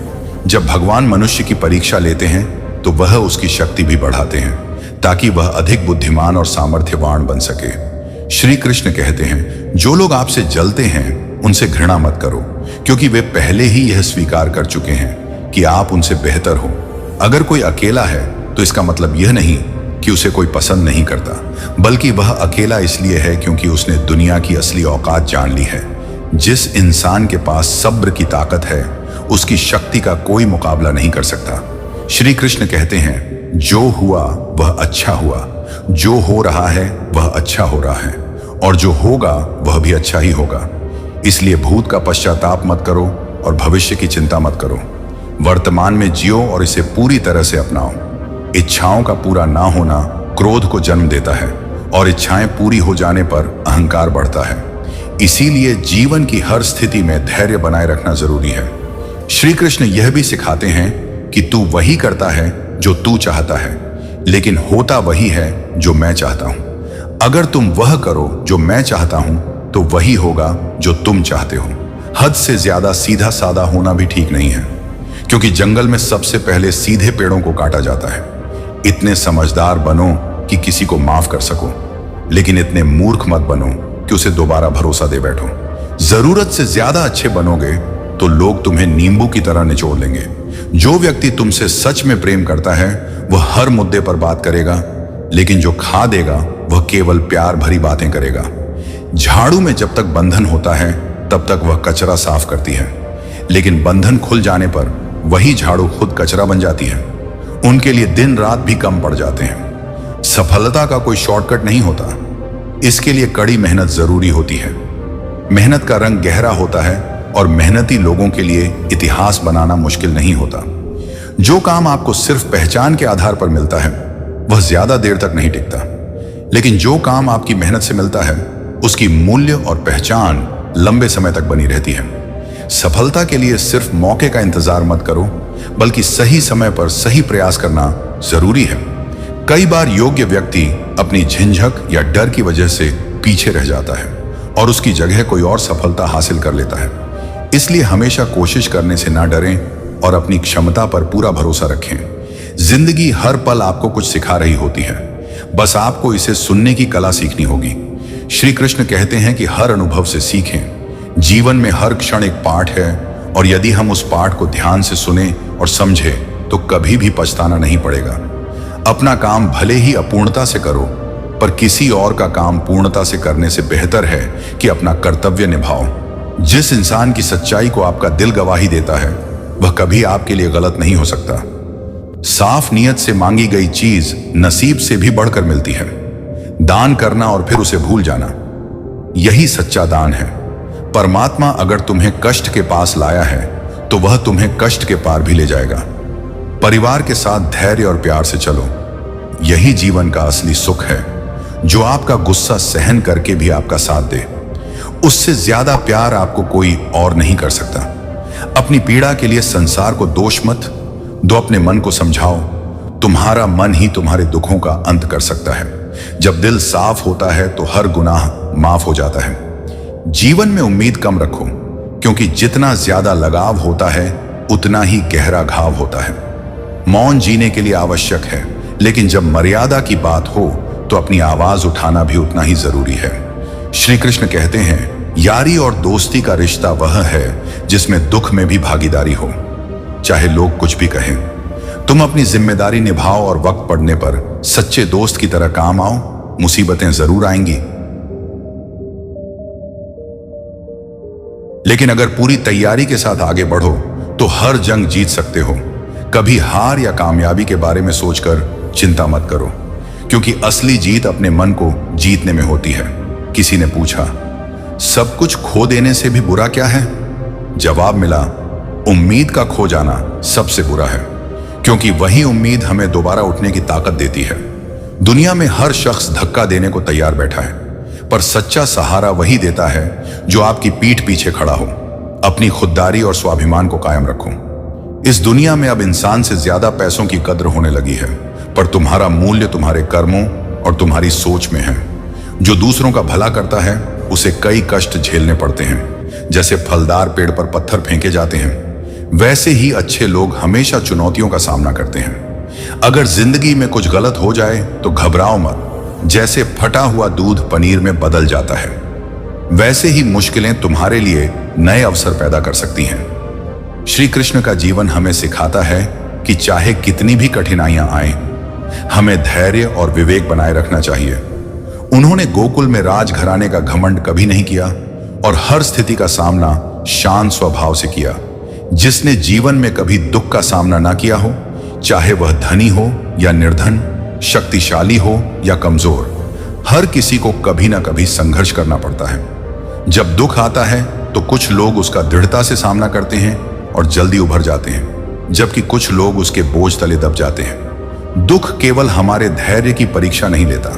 जब भगवान मनुष्य की परीक्षा लेते हैं तो वह उसकी शक्ति भी बढ़ाते हैं, ताकि वह अधिक बुद्धिमान और सामर्थ्यवान बन सके। श्री कृष्ण कहते हैं, जो लोग आपसे जलते हैं उनसे घृणा मत करो, क्योंकि वे पहले ही यह स्वीकार कर चुके हैं कि आप उनसे बेहतर हो। अगर कोई अकेला है तो इसका मतलब यह नहीं कि उसे कोई पसंद नहीं करता, बल्कि वह अकेला इसलिए है क्योंकि उसने दुनिया की असली औकात जान ली है। जिस इंसान के पास सब्र की ताकत है उसकी शक्ति का कोई मुकाबला नहीं कर सकता। श्री कृष्ण कहते हैं, जो हुआ वह अच्छा हुआ, जो हो रहा है वह अच्छा हो रहा है, और जो होगा वह भी अच्छा ही होगा। इसलिए भूत का पश्चाताप मत करो और भविष्य की चिंता मत करो। वर्तमान में जियो और इसे पूरी तरह से अपनाओ। इच्छाओं का पूरा ना होना क्रोध को जन्म देता है, और इच्छाएं पूरी हो जाने पर अहंकार बढ़ता है। इसीलिए जीवन की हर स्थिति में धैर्य बनाए रखना जरूरी है। श्री कृष्ण यह भी सिखाते हैं कि तू वही करता है जो तू चाहता है, लेकिन होता वही है जो मैं चाहता हूं। अगर तुम वह करो जो मैं चाहता हूं तो वही होगा जो तुम चाहते हो। हद से ज्यादा सीधा साधा होना भी ठीक नहीं है, क्योंकि जंगल में सबसे पहले सीधे पेड़ों को काटा जाता है। इतने समझदार बनो कि किसी को माफ कर सको, लेकिन इतने मूर्ख मत बनो कि उसे दोबारा भरोसा दे बैठो। जरूरत से ज्यादा अच्छे बनोगे तो लोग तुम्हें नींबू की तरह निचोड़ लेंगे। जो व्यक्ति तुमसे सच में प्रेम करता है वह हर मुद्दे पर बात करेगा, लेकिन जो खा देगा वह केवल प्यार भरी बातें करेगा। झाड़ू में जब तक बंधन होता है तब तक वह कचरा साफ करती है, लेकिन बंधन खुल जाने पर वही झाड़ू खुद कचरा बन जाती है। उनके लिए दिन रात भी कम पड़ जाते हैं। सफलता का कोई शॉर्टकट नहीं होता, इसके लिए कड़ी मेहनत जरूरी होती है। मेहनत का रंग गहरा होता है और मेहनती लोगों के लिए इतिहास बनाना मुश्किल नहीं होता। जो काम आपको सिर्फ पहचान के आधार पर मिलता है वह ज्यादा देर तक नहीं टिकता, लेकिन जो काम आपकी मेहनत से मिलता है उसकी मूल्य और पहचान लंबे समय तक बनी रहती है। सफलता के लिए सिर्फ मौके का इंतजार मत करो, बल्कि सही समय पर सही प्रयास करना जरूरी है। कई बार योग्य व्यक्ति अपनी झिझक या डर की वजह से पीछे रह जाता है और उसकी जगह कोई और सफलता हासिल कर लेता है। इसलिए हमेशा कोशिश करने से ना डरें और अपनी क्षमता पर पूरा भरोसा रखें। जिंदगी हर पल आपको कुछ सिखा रही होती है, बस आपको इसे सुनने की कला सीखनी होगी। श्री कृष्ण कहते हैं कि हर अनुभव से सीखें। जीवन में हर क्षण एक पाठ है और यदि हम उस पाठ को ध्यान से सुने और समझे तो कभी भी पछताना नहीं पड़ेगा। अपना काम भले ही अपूर्णता से करो, पर किसी और का काम पूर्णता से करने से बेहतर है कि अपना कर्तव्य निभाओ। जिस इंसान की सच्चाई को आपका दिल गवाही देता है वह कभी आपके लिए गलत नहीं हो सकता। साफ नीयत से मांगी गई चीज नसीब से भी बढ़कर मिलती है। दान करना और फिर उसे भूल जाना, यही सच्चा दान है। परमात्मा अगर तुम्हें कष्ट के पास लाया है तो वह तुम्हें कष्ट के पार भी ले जाएगा। परिवार के साथ धैर्य और प्यार से चलो, यही जीवन का असली सुख है। जो आपका गुस्सा सहन करके भी आपका साथ दे, उससे ज्यादा प्यार आपको कोई और नहीं कर सकता। अपनी पीड़ा के लिए संसार को दोष मत दो, अपने मन को समझाओ। तुम्हारा मन ही तुम्हारे दुखों का अंत कर सकता है। जब दिल साफ होता है तो हर गुनाह माफ हो जाता है। जीवन में उम्मीद कम रखो, क्योंकि जितना ज्यादा लगाव होता है उतना ही गहरा घाव होता है। मौन जीने के लिए आवश्यक है, लेकिन जब मर्यादा की बात हो तो अपनी आवाज उठाना भी उतना ही जरूरी है। श्री कृष्ण कहते हैं, यारी और दोस्ती का रिश्ता वह है जिसमें दुख में भी भागीदारी हो, चाहे लोग कुछ भी कहें। तुम अपनी जिम्मेदारी निभाओ और वक्त पड़ने पर सच्चे दोस्त की तरह काम आओ। मुसीबतें जरूर आएंगी, लेकिन अगर पूरी तैयारी के साथ आगे बढ़ो तो हर जंग जीत सकते हो। कभी हार या कामयाबी के बारे में सोचकर चिंता मत करो, क्योंकि असली जीत अपने मन को जीतने में होती है। किसी ने पूछा, सब कुछ खो देने से भी बुरा क्या है? जवाब मिला, उम्मीद का खो जाना सबसे बुरा है, क्योंकि वही उम्मीद हमें दोबारा उठने की ताकत देती है। दुनिया में हर शख्स धक्का देने को तैयार बैठा है, पर सच्चा सहारा वही देता है जो आपकी पीठ पीछे खड़ा हो। अपनी खुददारी और स्वाभिमान को कायम रखो। इस दुनिया में अब इंसान से ज्यादा पैसों की कद्र होने लगी है, पर तुम्हारा मूल्य तुम्हारे कर्मों और तुम्हारी सोच में है। जो दूसरों का भला करता है उसे कई कष्ट झेलने पड़ते हैं। जैसे फलदार पेड़ पर पत्थर फेंके जाते हैं, वैसे ही अच्छे लोग हमेशा चुनौतियों का सामना करते हैं। अगर जिंदगी में कुछ गलत हो जाए तो घबराओ मत। जैसे फटा हुआ दूध पनीर में बदल जाता है, वैसे ही मुश्किलें तुम्हारे लिए नए अवसर पैदा कर सकती हैं। श्री कृष्ण का जीवन हमें सिखाता है कि चाहे कितनी भी कठिनाइयां आए, हमें धैर्य और विवेक बनाए रखना चाहिए। उन्होंने गोकुल में राजघराने का घमंड कभी नहीं किया और हर स्थिति का सामना शांत स्वभाव से किया। जिसने जीवन में कभी दुख का सामना ना किया हो, चाहे वह धनी हो या निर्धन, शक्तिशाली हो या कमजोर, हर किसी को कभी ना कभी संघर्ष करना पड़ता है। जब दुख आता है तो कुछ लोग उसका दृढ़ता से सामना करते हैं और जल्दी उभर जाते हैं, जबकि कुछ लोग उसके बोझ तले दब जाते हैं। दुख केवल हमारे धैर्य की परीक्षा नहीं लेता,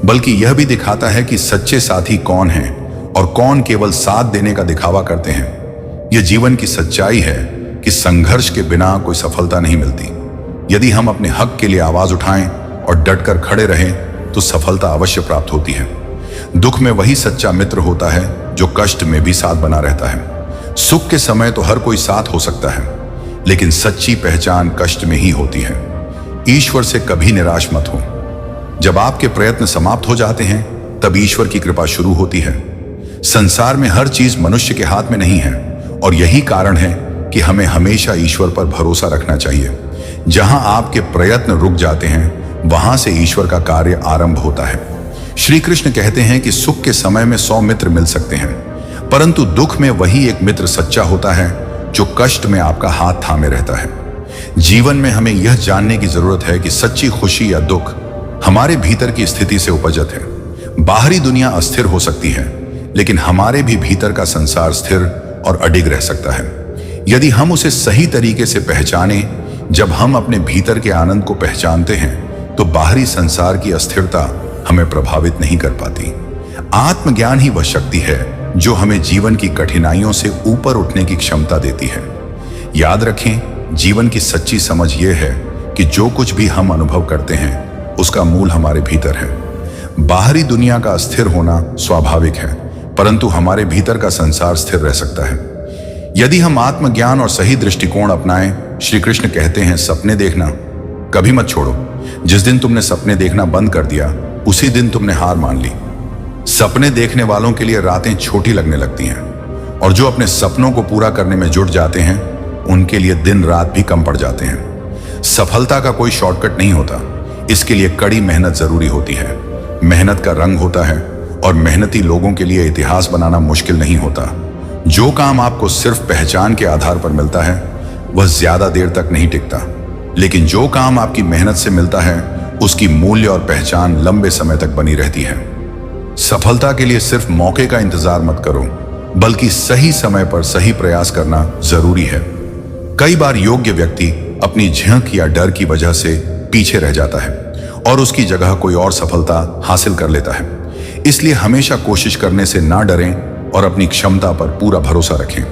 बल्कि यह भी दिखाता है कि सच्चे साथी कौन हैं और कौन केवल साथ देने का दिखावा करते हैं। यह जीवन की सच्चाई है कि संघर्ष के बिना कोई सफलता नहीं मिलती। यदि हम अपने हक के लिए आवाज उठाएं और डटकर खड़े रहें तो सफलता अवश्य प्राप्त होती है। दुख में वही सच्चा मित्र होता है जो कष्ट में भी साथ बना रहता है। सुख के समय तो हर कोई साथ हो सकता है, लेकिन सच्ची पहचान कष्ट में ही होती है। ईश्वर से कभी निराश मत हो। जब आपके प्रयत्न समाप्त हो जाते हैं तब ईश्वर की कृपा शुरू होती है। संसार में हर चीज मनुष्य के हाथ में नहीं है और यही कारण है कि हमें हमेशा ईश्वर पर भरोसा रखना चाहिए। जहां आपके प्रयत्न रुक जाते हैं वहां से ईश्वर का कार्य आरंभ होता है। श्री कृष्ण कहते हैं कि सुख के समय में 100 मित्र मिल सकते हैं, परंतु दुख में वही एक मित्र सच्चा होता है जो कष्ट में आपका हाथ थामे रहता है। जीवन में हमें यह जानने की जरूरत है कि सच्ची खुशी या दुख हमारे भीतर की स्थिति से उपजत है। बाहरी दुनिया अस्थिर हो सकती है, लेकिन हमारे भी भीतर का संसार स्थिर और अडिग रह सकता है यदि हम उसे सही तरीके से पहचाने। जब हम अपने भीतर के आनंद को पहचानते हैं तो बाहरी संसार की अस्थिरता हमें प्रभावित नहीं कर पाती। आत्मज्ञान ही वह शक्ति है जो हमें जीवन की कठिनाइयों से ऊपर उठने की क्षमता देती है। याद रखें, जीवन की सच्ची समझ यह है कि जो कुछ भी हम अनुभव करते हैं उसका मूल हमारे भीतर है। बाहरी दुनिया का अस्थिर होना स्वाभाविक है, परंतु हमारे भीतर का संसार स्थिर रह सकता है यदि हम आत्मज्ञान और सही दृष्टिकोण अपनाएं। श्री कृष्ण कहते हैं, सपने देखना कभी मत छोड़ो। जिस दिन तुमने सपने देखना बंद कर दिया उसी दिन तुमने हार मान ली। सपने देखने वालों के लिए रातें छोटी लगने लगती हैं और जो अपने सपनों को पूरा करने में जुट जाते हैं उनके लिए दिन रात भी कम पड़ जाते हैं। सफलता का कोई शॉर्टकट नहीं होता, इसके लिए कड़ी मेहनत जरूरी होती है। मेहनत का रंग होता है और मेहनती लोगों के लिए इतिहास बनाना मुश्किल नहीं होता। जो काम आपको सिर्फ पहचान के आधार पर मिलता है वह ज्यादा देर तक नहीं टिकता, लेकिन जो काम आपकी मेहनत से मिलता है उसकी मूल्य और पहचान लंबे समय तक बनी रहती है। सफलता के लिए सिर्फ मौके का इंतजार मत करो, बल्कि सही समय पर सही प्रयास करना जरूरी है। कई बार योग्य व्यक्ति अपनी झिझक या डर की वजह से पीछे रह जाता है और उसकी जगह कोई और सफलता हासिल कर लेता है। इसलिए हमेशा कोशिश करने से ना डरें और अपनी क्षमता पर पूरा भरोसा रखें।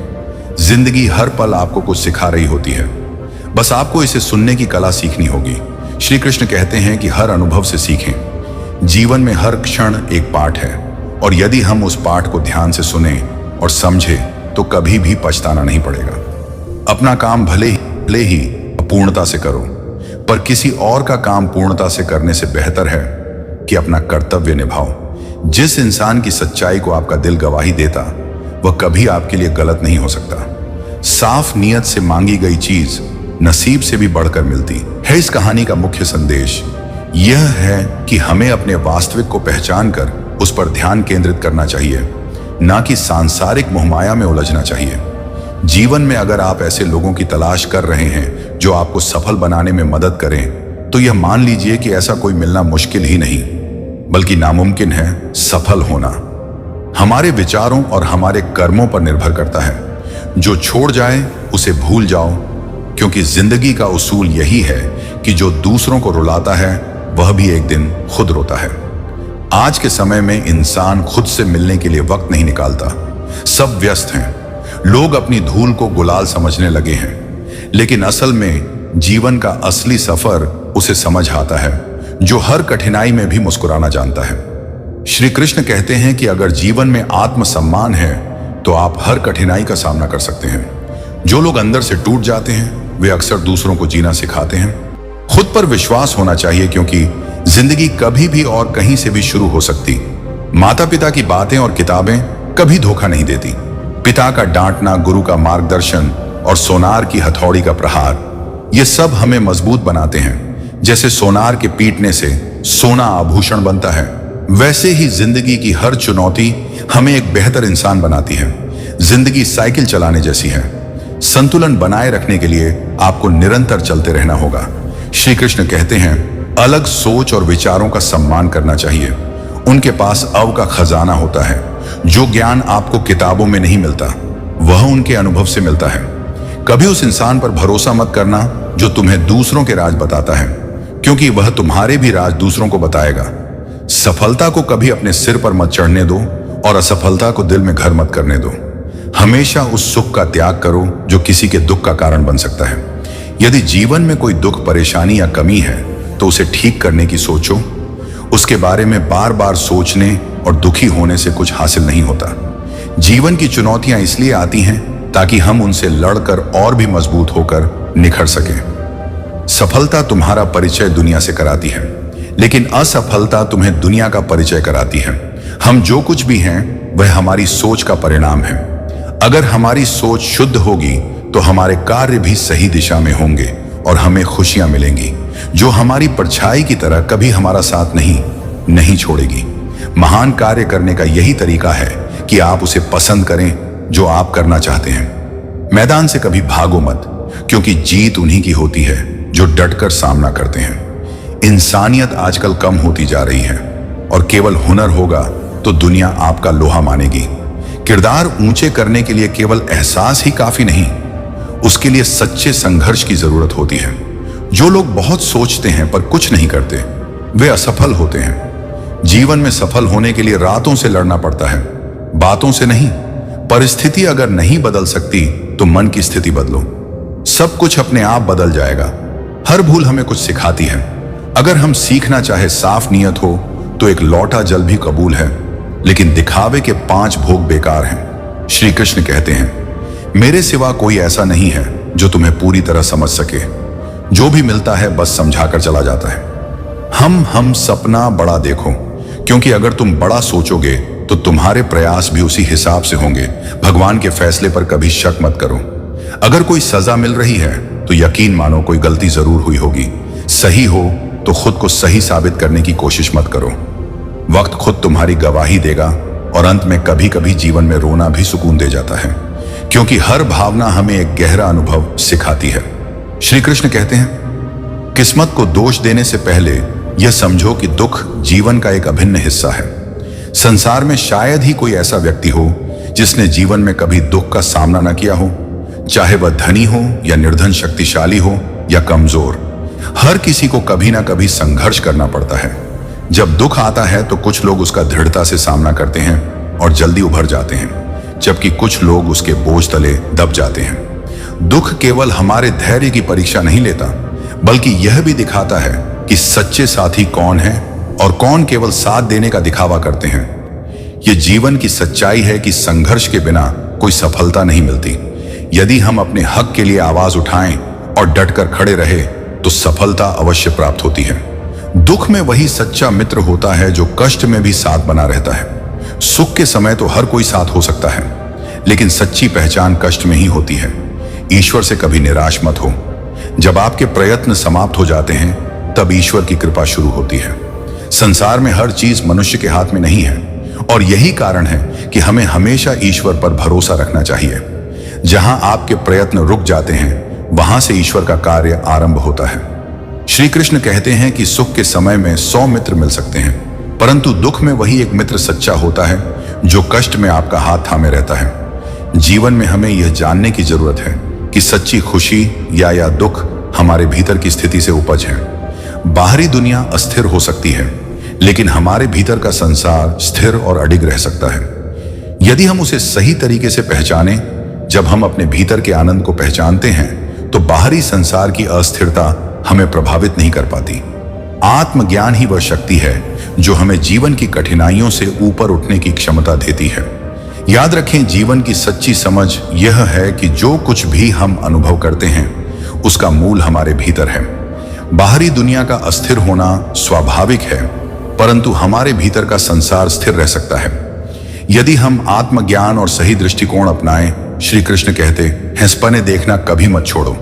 जिंदगी हर पल आपको कुछ सिखा रही होती है, बस आपको इसे सुनने की कला सीखनी होगी। श्री कृष्ण कहते हैं कि हर अनुभव से सीखें। जीवन में हर क्षण एक पाठ है और यदि हम उस पाठ को ध्यान से सुने और समझे तो कभी भी पछताना नहीं पड़ेगा। अपना काम भले ही अपूर्णता से करो, पर किसी और का काम पूर्णता से करने से बेहतर है कि अपना कर्तव्य निभाओ। जिस इंसान की सच्चाई को आपका दिल गवाही देता वह कभी आपके लिए गलत नहीं हो सकता। साफ नियत से मांगी गई चीज नसीब से भी बढ़कर मिलती है। इस कहानी का मुख्य संदेश यह है कि हमें अपने वास्तविक को पहचान कर उस पर ध्यान केंद्रित करना चाहिए, ना कि सांसारिक मोहमाया में उलझना चाहिए। जीवन में अगर आप ऐसे लोगों की तलाश कर रहे हैं जो आपको सफल बनाने में मदद करें, तो यह मान लीजिए कि ऐसा कोई मिलना मुश्किल ही नहीं बल्कि नामुमकिन है। सफल होना हमारे विचारों और हमारे कर्मों पर निर्भर करता है। जो छोड़ जाए उसे भूल जाओ, क्योंकि जिंदगी का उसूल यही है कि जो दूसरों को रुलाता है वह भी एक दिन खुद रोता है। आज के समय में इंसान खुद से मिलने के लिए वक्त नहीं निकालता। सब व्यस्त हैं। लोग अपनी धूल को गुलाल समझने लगे हैं, लेकिन असल में जीवन का असली सफर उसे समझ आता है जो हर कठिनाई में भी मुस्कुराना जानता है। श्री कृष्ण कहते हैं कि अगर जीवन में आत्मसम्मान है तो आप हर कठिनाई का सामना कर सकते हैं। जो लोग अंदर से टूट जाते हैं वे अक्सर दूसरों को जीना सिखाते हैं। खुद पर विश्वास होना चाहिए, क्योंकि जिंदगी कभी भी और कहीं से भी शुरू हो सकती। माता पिता की बातें और किताबें कभी धोखा नहीं देती। पिता का डांटना, गुरु का मार्गदर्शन और सोनार की हथौड़ी का प्रहार, ये सब हमें मजबूत बनाते हैं। जैसे सोनार के पीटने से सोना आभूषण बनता है, वैसे ही जिंदगी की हर चुनौती हमें एक बेहतर इंसान बनाती है। जिंदगी साइकिल चलाने जैसी है। संतुलन बनाए रखने के लिए आपको निरंतर चलते रहना होगा। श्री कृष्ण कहते हैं, अलग सोच और विचारों का सम्मान करना चाहिए। उनके पास अव का खजाना होता है। जो ज्ञान आपको किताबों में नहीं मिलता वह उनके अनुभव से मिलता है। कभी उस इंसान पर भरोसा मत करना जो तुम्हें दूसरों के राज बताता है, क्योंकि वह तुम्हारे भी राज दूसरों को बताएगा। सफलता को कभी अपने सिर पर मत चढ़ने दो और असफलता को दिल में घर मत करने दो। हमेशा उस सुख का त्याग करो जो किसी के दुख का कारण बन सकता है। यदि जीवन में कोई दुख, परेशानी या कमी है तो उसे ठीक करने की सोचो। उसके बारे में बार बार सोचने और दुखी होने से कुछ हासिल नहीं होता। जीवन की चुनौतियां इसलिए आती हैं ताकि हम उनसे लड़कर और भी मजबूत होकर निखर सकें। सफलता तुम्हारा परिचय दुनिया से कराती है, लेकिन असफलता तुम्हें दुनिया का परिचय कराती है। हम जो कुछ भी हैं वह हमारी सोच का परिणाम है। अगर हमारी सोच शुद्ध होगी तो हमारे कार्य भी सही दिशा में होंगे और हमें खुशियां मिलेंगी, जो हमारी परछाई की तरह कभी हमारा साथ नहीं छोड़ेगी। महान कार्य करने का यही तरीका है कि आप उसे पसंद करें जो आप करना चाहते हैं। मैदान से कभी भागो मत, क्योंकि जीत उन्हीं की होती है जो डटकर सामना करते हैं। इंसानियत आजकल कम होती जा रही है और केवल हुनर होगा तो दुनिया आपका लोहा मानेगी। किरदार ऊंचे करने के लिए केवल एहसास ही काफी नहीं, उसके लिए सच्चे संघर्ष की जरूरत होती है। जो लोग बहुत सोचते हैं पर कुछ नहीं करते, वे असफल होते हैं। जीवन में सफल होने के लिए रातों से लड़ना पड़ता है, बातों से नहीं। परिस्थिति अगर नहीं बदल सकती तो मन की स्थिति बदलो, सब कुछ अपने आप बदल जाएगा। हर भूल हमें कुछ सिखाती है। अगर हम सीखना चाहे साफ नियत हो तो एक लौटा जल भी कबूल है, लेकिन दिखावे के 5 भोग बेकार हैं। श्री कृष्ण कहते हैं, मेरे सिवा कोई ऐसा नहीं है जो तुम्हें पूरी तरह समझ सके। जो भी मिलता है बस समझाकर चला जाता है। हम सपना बड़ा देखो, क्योंकि अगर तुम बड़ा सोचोगे तो तुम्हारे प्रयास भी उसी हिसाब से होंगे। भगवान के फैसले पर कभी शक मत करो। अगर कोई सजा मिल रही है तो यकीन मानो कोई गलती जरूर हुई होगी। सही हो तो खुद को सही साबित करने की कोशिश मत करो। वक्त खुद तुम्हारी गवाही देगा और अंत में कभी कभी जीवन में रोना भी सुकून दे जाता है, क्योंकि हर भावना हमें एक गहरा अनुभव सिखाती है। श्री कृष्ण कहते हैं, किस्मत को दोष देने से पहले यह समझो कि दुख जीवन का एक अभिन्न हिस्सा है। संसार में शायद ही कोई ऐसा व्यक्ति हो जिसने जीवन में कभी दुख का सामना न किया हो, चाहे वह धनी हो या निर्धन, शक्तिशाली हो या कमजोर। हर किसी को कभी ना कभी संघर्ष करना पड़ता है। जब दुख आता है तो कुछ लोग उसका दृढ़ता से सामना करते हैं और जल्दी उभर जाते हैं, जबकि कुछ लोग उसके बोझ तले दब जाते हैं। दुख केवल हमारे धैर्य की परीक्षा नहीं लेता, बल्कि यह भी दिखाता है कि सच्चे साथी कौन है और कौन केवल साथ देने का दिखावा करते हैं। यह जीवन की सच्चाई है कि संघर्ष के बिना कोई सफलता नहीं मिलती। यदि हम अपने हक के लिए आवाज उठाएं और डटकर खड़े रहे तो सफलता अवश्य प्राप्त होती है। दुख में वही सच्चा मित्र होता है जो कष्ट में भी साथ बना रहता है। सुख के समय तो हर कोई साथ हो सकता है, लेकिन सच्ची पहचान कष्ट में ही होती है। ईश्वर से कभी निराश मत हो। जब आपके प्रयत्न समाप्त हो जाते हैं तब ईश्वर की कृपा शुरू होती है। संसार में हर चीज मनुष्य के हाथ में नहीं है, और यही कारण है कि हमें हमेशा ईश्वर पर भरोसा रखना चाहिए। जहां आपके प्रयत्न रुक जाते हैं वहां से ईश्वर का कार्य आरंभ होता है। श्री कृष्ण कहते हैं कि सुख के समय में 100 मित्र मिल सकते हैं, परंतु दुख में वही एक मित्र सच्चा होता है जो कष्ट में आपका हाथ थामे रहता है। जीवन में हमें यह जानने की जरूरत है कि सच्ची खुशी या दुख हमारे भीतर की स्थिति से उपज है। बाहरी दुनिया अस्थिर हो सकती है, लेकिन हमारे भीतर का संसार स्थिर और अडिग रह सकता है यदि हम उसे सही तरीके से पहचाने। जब हम अपने भीतर के आनंद को पहचानते हैं तो बाहरी संसार की अस्थिरता हमें प्रभावित नहीं कर पाती। आत्मज्ञान ही वह शक्ति है जो हमें जीवन की कठिनाइयों से ऊपर उठने की क्षमता देती है। याद रखें, जीवन की सच्ची समझ यह है कि जो कुछ भी हम अनुभव करते हैं उसका मूल हमारे भीतर है। बाहरी दुनिया का अस्थिर होना स्वाभाविक है, परंतु हमारे भीतर का संसार स्थिर रह सकता है यदि हम आत्मज्ञान और सही दृष्टिकोण अपनाएं। श्री कृष्ण कहते हैं, सपने देखना कभी मत छोड़ो।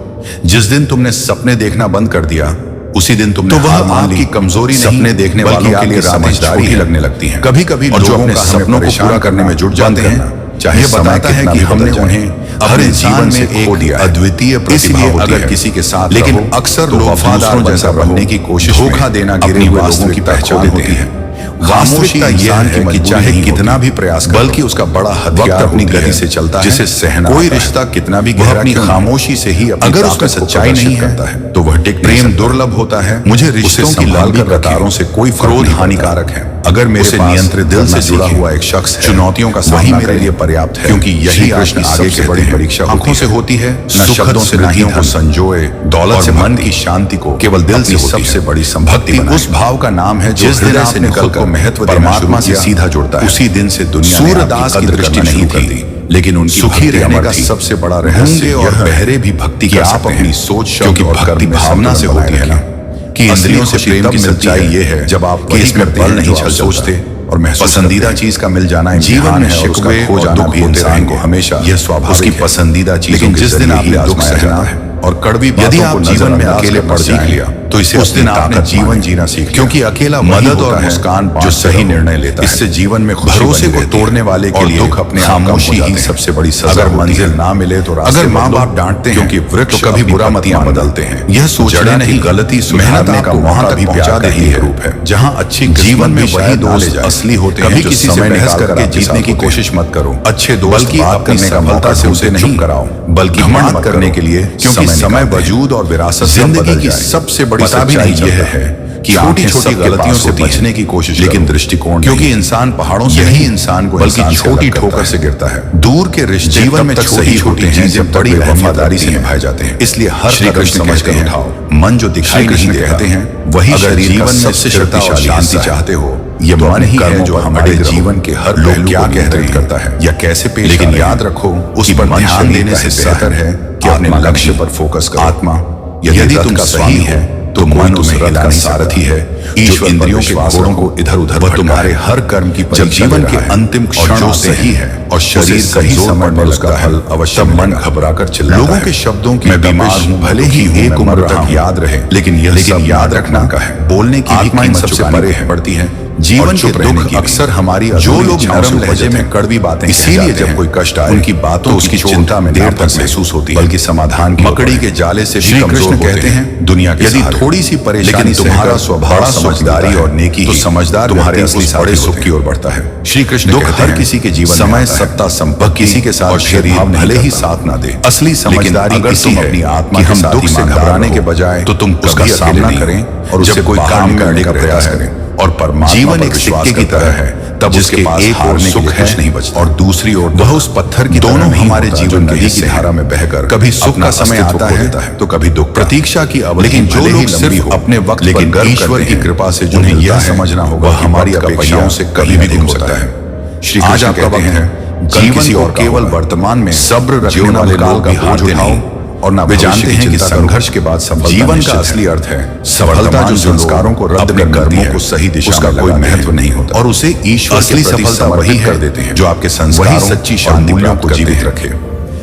जिस दिन तुमने सपने देखना बंद कर दिया उसी दिन तुमने तो वह आपकी कमजोरी नहीं, सपने देखने वालों के लिए समझदारी ही लगने लगती है। कभी कभी जो अपने सपनों को पूरा करने में जुट जाते हैं, चाहे बताता है कि हमने उन्हें हर जीवन में एक अद्वितीय प्रतिभा होती है। अगर किसी के साथ लेकिन अक्सर लोग वफादार जैसा बनने की कोशिश, धोखा देना गिरे हुए लोगों की पहचान होती है। खामोशी यह है कि चाहे कितना भी प्रयास करे, बल्कि उसका बड़ा हथियार अपनी गति से चलता है, जिसे सहना। कोई रिश्ता कितना भी गहरा अपनी खामोशी से ही, अगर उसमें सच्चाई नहीं है तो वह टिक। प्रेम दुर्लभ होता है। मुझे रिश्तों की लंबी कतारों से कोई क्रोध हानिकारक है। अगर मेरे नियंत्रित दिल से जुड़ा हुआ एक शख्स है, चुनौतियों का सामना मेरे लिए पर्याप्त है, क्योंकि यही कृष्ण आगे की बड़ी परीक्षा आंखों से होती है, न शब्दों से नहीं को संजोए। दौलत से मन की शांति को केवल दिल से सबसे बड़ी संपत्ति उस भाव का नाम है जो हृदय से निकलकर महत्व परमात्मा से सीधा जुड़ता है। उसी दिन से दुनिया ने सूरदास की दृष्टि नहीं थी, लेकिन उनकी सुखी रहने का सबसे बड़ा रहस्य और बहरे भी भक्ति की आप अपनी सोच, क्योंकि भक्ति भावना से होती है ना, कि इंद्रियों से प्रेम की सच्चाई ये है जब आप इसमें बल नहीं चल सोचते और महसूस पसंदीदा चीज का मिल जाना जीवन में शिकवे खो जाना भी इंसान को हमेशा यह स्वभाव उसकी पसंदीदा चीज। लेकिन जिस दिन आपने दुख सहना है और कड़वी यदि आप जीवन में अकेले पड़ जाएंगे तो इसे उस दिन आपने जीवन जीना सीख, क्योंकि अकेला मदद और मुस्कान जो सही निर्णय लेता है। इससे जीवन में भरोसे को तोड़ने वाले के लिए दुख अपने खामोशी ही सबसे बड़ी सजा। अगर मंजिल ना मिले तो अगर माँ बाप डांटते हैं क्योंकि वृक्ष कभी बुरा मतियां बदलते हैं। यह सोचना नहीं गलती सुधारने का वहां तक पहुंचा देती है रूप है जहाँ अच्छी जीवन में वही दोस्त असली होते हैं। कभी किसी से बहस करके जीतने की कोशिश मत करो। अच्छे दोस्त बात करने का मौका से उसे नहीं कराओ, बल्कि बात करने के लिए, क्योंकि समय वजूद और विरासत जिंदगी की सबसे बड़ी सच्चाई यह है कि छोटी छोटी गलतियों से बचने की कोशिश, लेकिन दृष्टिकोण, क्योंकि इंसान पहाड़ों से यही इंसान को बल्कि छोटी ठोकर से गिरता है। दूर के रिश्ते जीवन में छोटी छोटी चीजें बड़ी वफादारी से निभाए जाते हैं। इसलिए हर कदम समझ कर उठाओ। मन जो दिखाई नहीं देते हैं वही शरीर का सबसे शक्तिशाली शांति चाहते हो। ये मन ही है जो हमारे जीवन के हर लोग क्या कहते करता है या कैसे पेश। लेकिन याद रखो उस पर ध्यान देने से बेहतर है कि अपने लक्ष्य पर फोकस करो। आत्मा यदि तुम सही है तो मन उस रथ का सारथी है। ईश्वर इंद्रियों के घोड़ों को इधर उधर, वह तुम्हारे हर कर्म की जब जीवन के अंतिम क्षण सही है और शरीर सही समय पर उसका फल अवश्य मन घबरा कर चिल्लाता है। लोगों के शब्दों की मैं बीमार हूँ भले ही एक उम्र तक याद रहे, लेकिन यह सब याद रखना का है। बोलने की आत्मा इन सबसे परे पड़ती है। जीवन के दुख अक्सर हमारी जो लोग नरम लहजे में कड़वी बातें, इसीलिए जब कोई कष्ट आए उनकी बातों उसकी चिंता में देर तक महसूस होती है, बल्कि समाधान की मकड़ी के जाले से भी कमजोर कहते हैं। दुनिया के यदि थोड़ी सी परेशानी तुम्हारा स्वभाव समझदारी और नेकी तो समझदार तुम्हारे असली बड़े सुख की ओर बढ़ता है। श्री कृष्ण दुख हर किसी के जीवन समय सत्ता संपत्ति किसी के साथ शरीर भले ही साथ ना दे। असली समझदारी अगर तुम अपनी आत्मा के साथ दुख से घबराने के बजाय तो तुम उसका सामना करें और उससे कोई काम करने का प्रयास करें। और परमात्मा जीवन एक सिक्के की तरह है, तब उसके पास एक और सुख है नहीं बचता और दूसरी ओर वह उस पत्थर की दोनों हमारे जीवन नदी की धारा में बहकर कभी सुख का समय आता है तो कभी दुख। प्रतीक्षा की अवधि, लेकिन जो लोग सिर्फ अपने वक्त लेकिन ईश्वर की कृपा से उन्हें यह समझना होगा हमारी अपेक्षाओं से कभी भी नहीं होता है। श्री कृष्ण कहते हैं जीवन और केवल वर्तमान में सब्र रखने वाले लोग का बोझ उठाओ और ना वे जानते हैं कि संघर्ष के बाद जीवन का असली अर्थ है सफलता। जो संस्कारों को रद्द कर कर्मों को सही दिशा उसका कोई महत्व नहीं होता और उसे ईश्वर असली सफलता वही कर देते हैं जो आपके संस्कारों सच्ची शांति को जीवित रखे।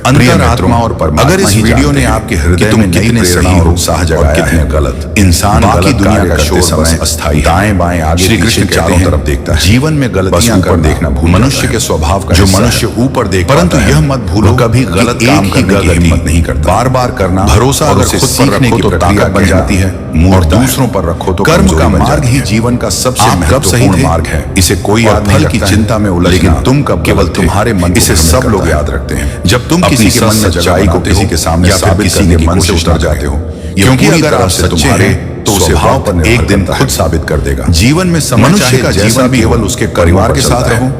अंतरात्मा और परमात्मा। अगर इस वीडियो ने आपके हृदय में कितने सही और उत्साह जगाया है गलत इंसान बाकी दुनिया का शोर समय अस्थायी दाएं बाएं आगे श्री कृष्ण चारों तरफ देखता है। जीवन में गलतियां कर देखना भूल मनुष्य के स्वभाव का जो मनुष्य ऊपर देख, परंतु यह मत भूलो कभी गलत काम करने की हिम्मत नहीं करता। बार बार करना भरोसा अगर खुद पर रखो तो ताकत बन जाती है और दूसरों पर रखो तो कर्म का मार्ग ही जीवन का सबसे महत्वपूर्ण मार्ग है। इसे कोई याद नहीं की चिंता में उलझना, लेकिन तुम कब केवल तुम्हारे मन इसे सब लोग याद रखते हैं। जब तुम किसी के मन में सच्चाई को किसी के सामने या फिर किसी के मन से उतर जाते हो, क्योंकि अगर आप सच्चे हैं तो उसे भाव पर एक दिन खुद साबित कर देगा। जीवन में मनुष्य का जीवन भी केवल उसके परिवार के साथ रहो,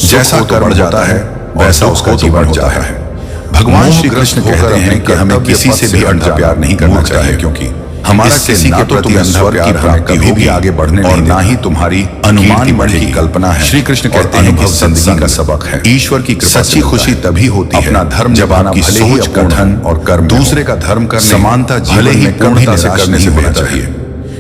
जैसा कर्म जाता है वैसा उसका जीवन होता है। भगवान श्री कृष्ण कहते हैं कि हमें किसी से भी अंधा प्यार नहीं करना चाहिए, क्योंकि हमारा किसी के प्रति अंधा प्यार हमें कभी भी आगे बढ़ने और ना ही तुम्हारी अनुमान बढ़ेगी कल्पना है। श्री कृष्ण कहते हैं कि जिंदगी का सबक है ईश्वर की सच्ची खुशी तभी होती है अपना धर्म जब आपकी सोच कथन और कर्म दूसरे का धर्म करने समानता भले ही पूर्णता से करने से होना चाहिए,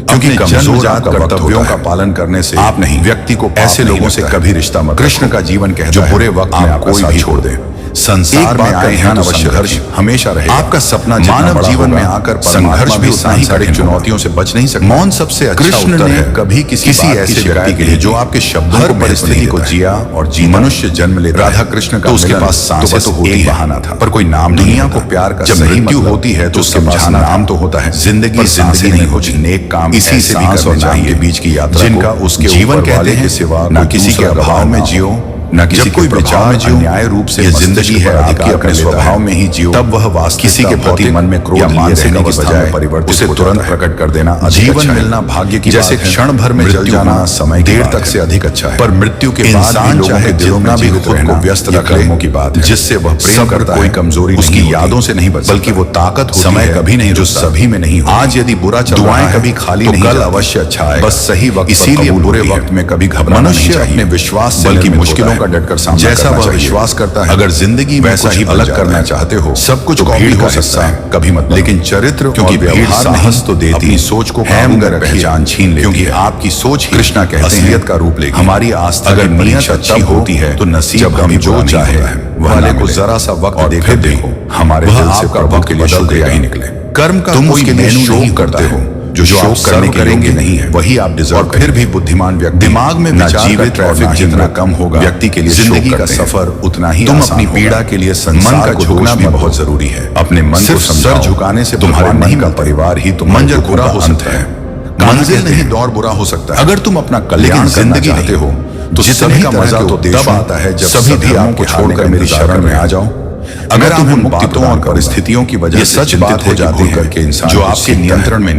क्योंकि जन्मजात कर्तव्यों का पालन करने से आप नहीं व्यक्ति को ऐसे लोगों से कभी रिश्ता मत। कृष्ण का जीवन कहता है जो बुरे वक्त में आपको कोई भी छोड़ दे। संसार में आए हैं संघर्ष हमेशा रहेगा। आपका सपना मानव जीवन में आकर संघर्ष भी उतना ही कड़े चुनौतियों से बच नहीं सकता। मौन सबसे अच्छा उत्तर है। कभी किसी ऐसे व्यक्ति के लिए जो आपके शब्दों हर परिस्थिति को जिया और जी मनुष्य जन्म ले। राधा कृष्ण का उसके पास सांसें तो होती है, बहाना था पर कोई नाम दुनिया को प्यार का जब मृत्यु होती है तो उसके पास नाम तो होता है। जिंदगी जिंदगी नहीं होती, नेक काम इसी से भी करने चाहिए। बीच की यात्रा जिनका उसके जीवन कहते हैं सिवा न किसी के अभाव में जियो न किसी कोई विचार में जियो। न्याय रूप से जिंदगी है आपकी अपने स्वभाव में ही जियो, तब वह वास्तविक किसी के प्रति मन में क्रोध या मानसिक अवस्था में परिवर्तित उसे तुरंत प्रकट कर देना। जीवन मिलना भाग्य की जैसे क्षण भर में जल जाना समय देर तक से अधिक अच्छा है, पर मृत्यु के इंसान चाहे जितना भी खुद को व्यस्त रखे की बात है जिससे वह प्रेम करता है। कोई कमजोरी उसकी यादों से नहीं बचती, बल्कि वो ताकत समय कभी नहीं जो सभी में नहीं। आज यदि बुरा चल रहा है कभी खाली नहीं, कल अवश्य अच्छा है, बस सही वक्त। इसीलिए बुरे वक्त में कभी घबराना नहीं चाहिए। अपने विश्वास बल्कि मुश्किलों का डटकर सामना जैसा वह विश्वास करता है, अगर जिंदगी में वैसा ही अलग करना चाहते हो, सब कुछ कॉपी हो सकता है, कभी मत, लेकिन चरित्र क्योंकि व्यवहार साहस तो देती, अपनी सोच को काबू में पहचान छीन लेती, क्योंकि आपकी सोच कृष्णा कहते हैं असलियत का रूप लेगी। हमारी आस्था अगर नीयत अच्छी होती है तो नसीब हम जो चाहे वाले को जरा सा वक्त देकर देखो, हमारे दिल से प्रभु के लिए शुक्रिया ही निकले। कर्म का तुम उसके लिए शोक करते हो, जो शोक करने करेंगे नहीं है वही आप डिजर्व। फिर भी बुद्धिमान व्यक्ति दिमाग में जीवित ट्रैफिक जितना कम होगा, व्यक्ति के लिए जिंदगी का सफर उतना ही तुम अपनी पीड़ा के लिए मन का झुकना भी बहुत जरूरी है। अपने मन को सर झुकाने से तुम्हारे मन का परिवार ही तुम मंजर बुरा हो सकता है, मंजिल नहीं दौर बुरा हो सकता है। अगर तुम अपना कल्याण जिंदगी चाहते हो तो सभी का मजा तो तब आता है जब सभी धर्मों को छोड़कर मेरी शरण में आ जाओ। अगर आप उन बातों और परिस्थितियों की वजह से सच बात हो जाती है जो आपके नियंत्रण में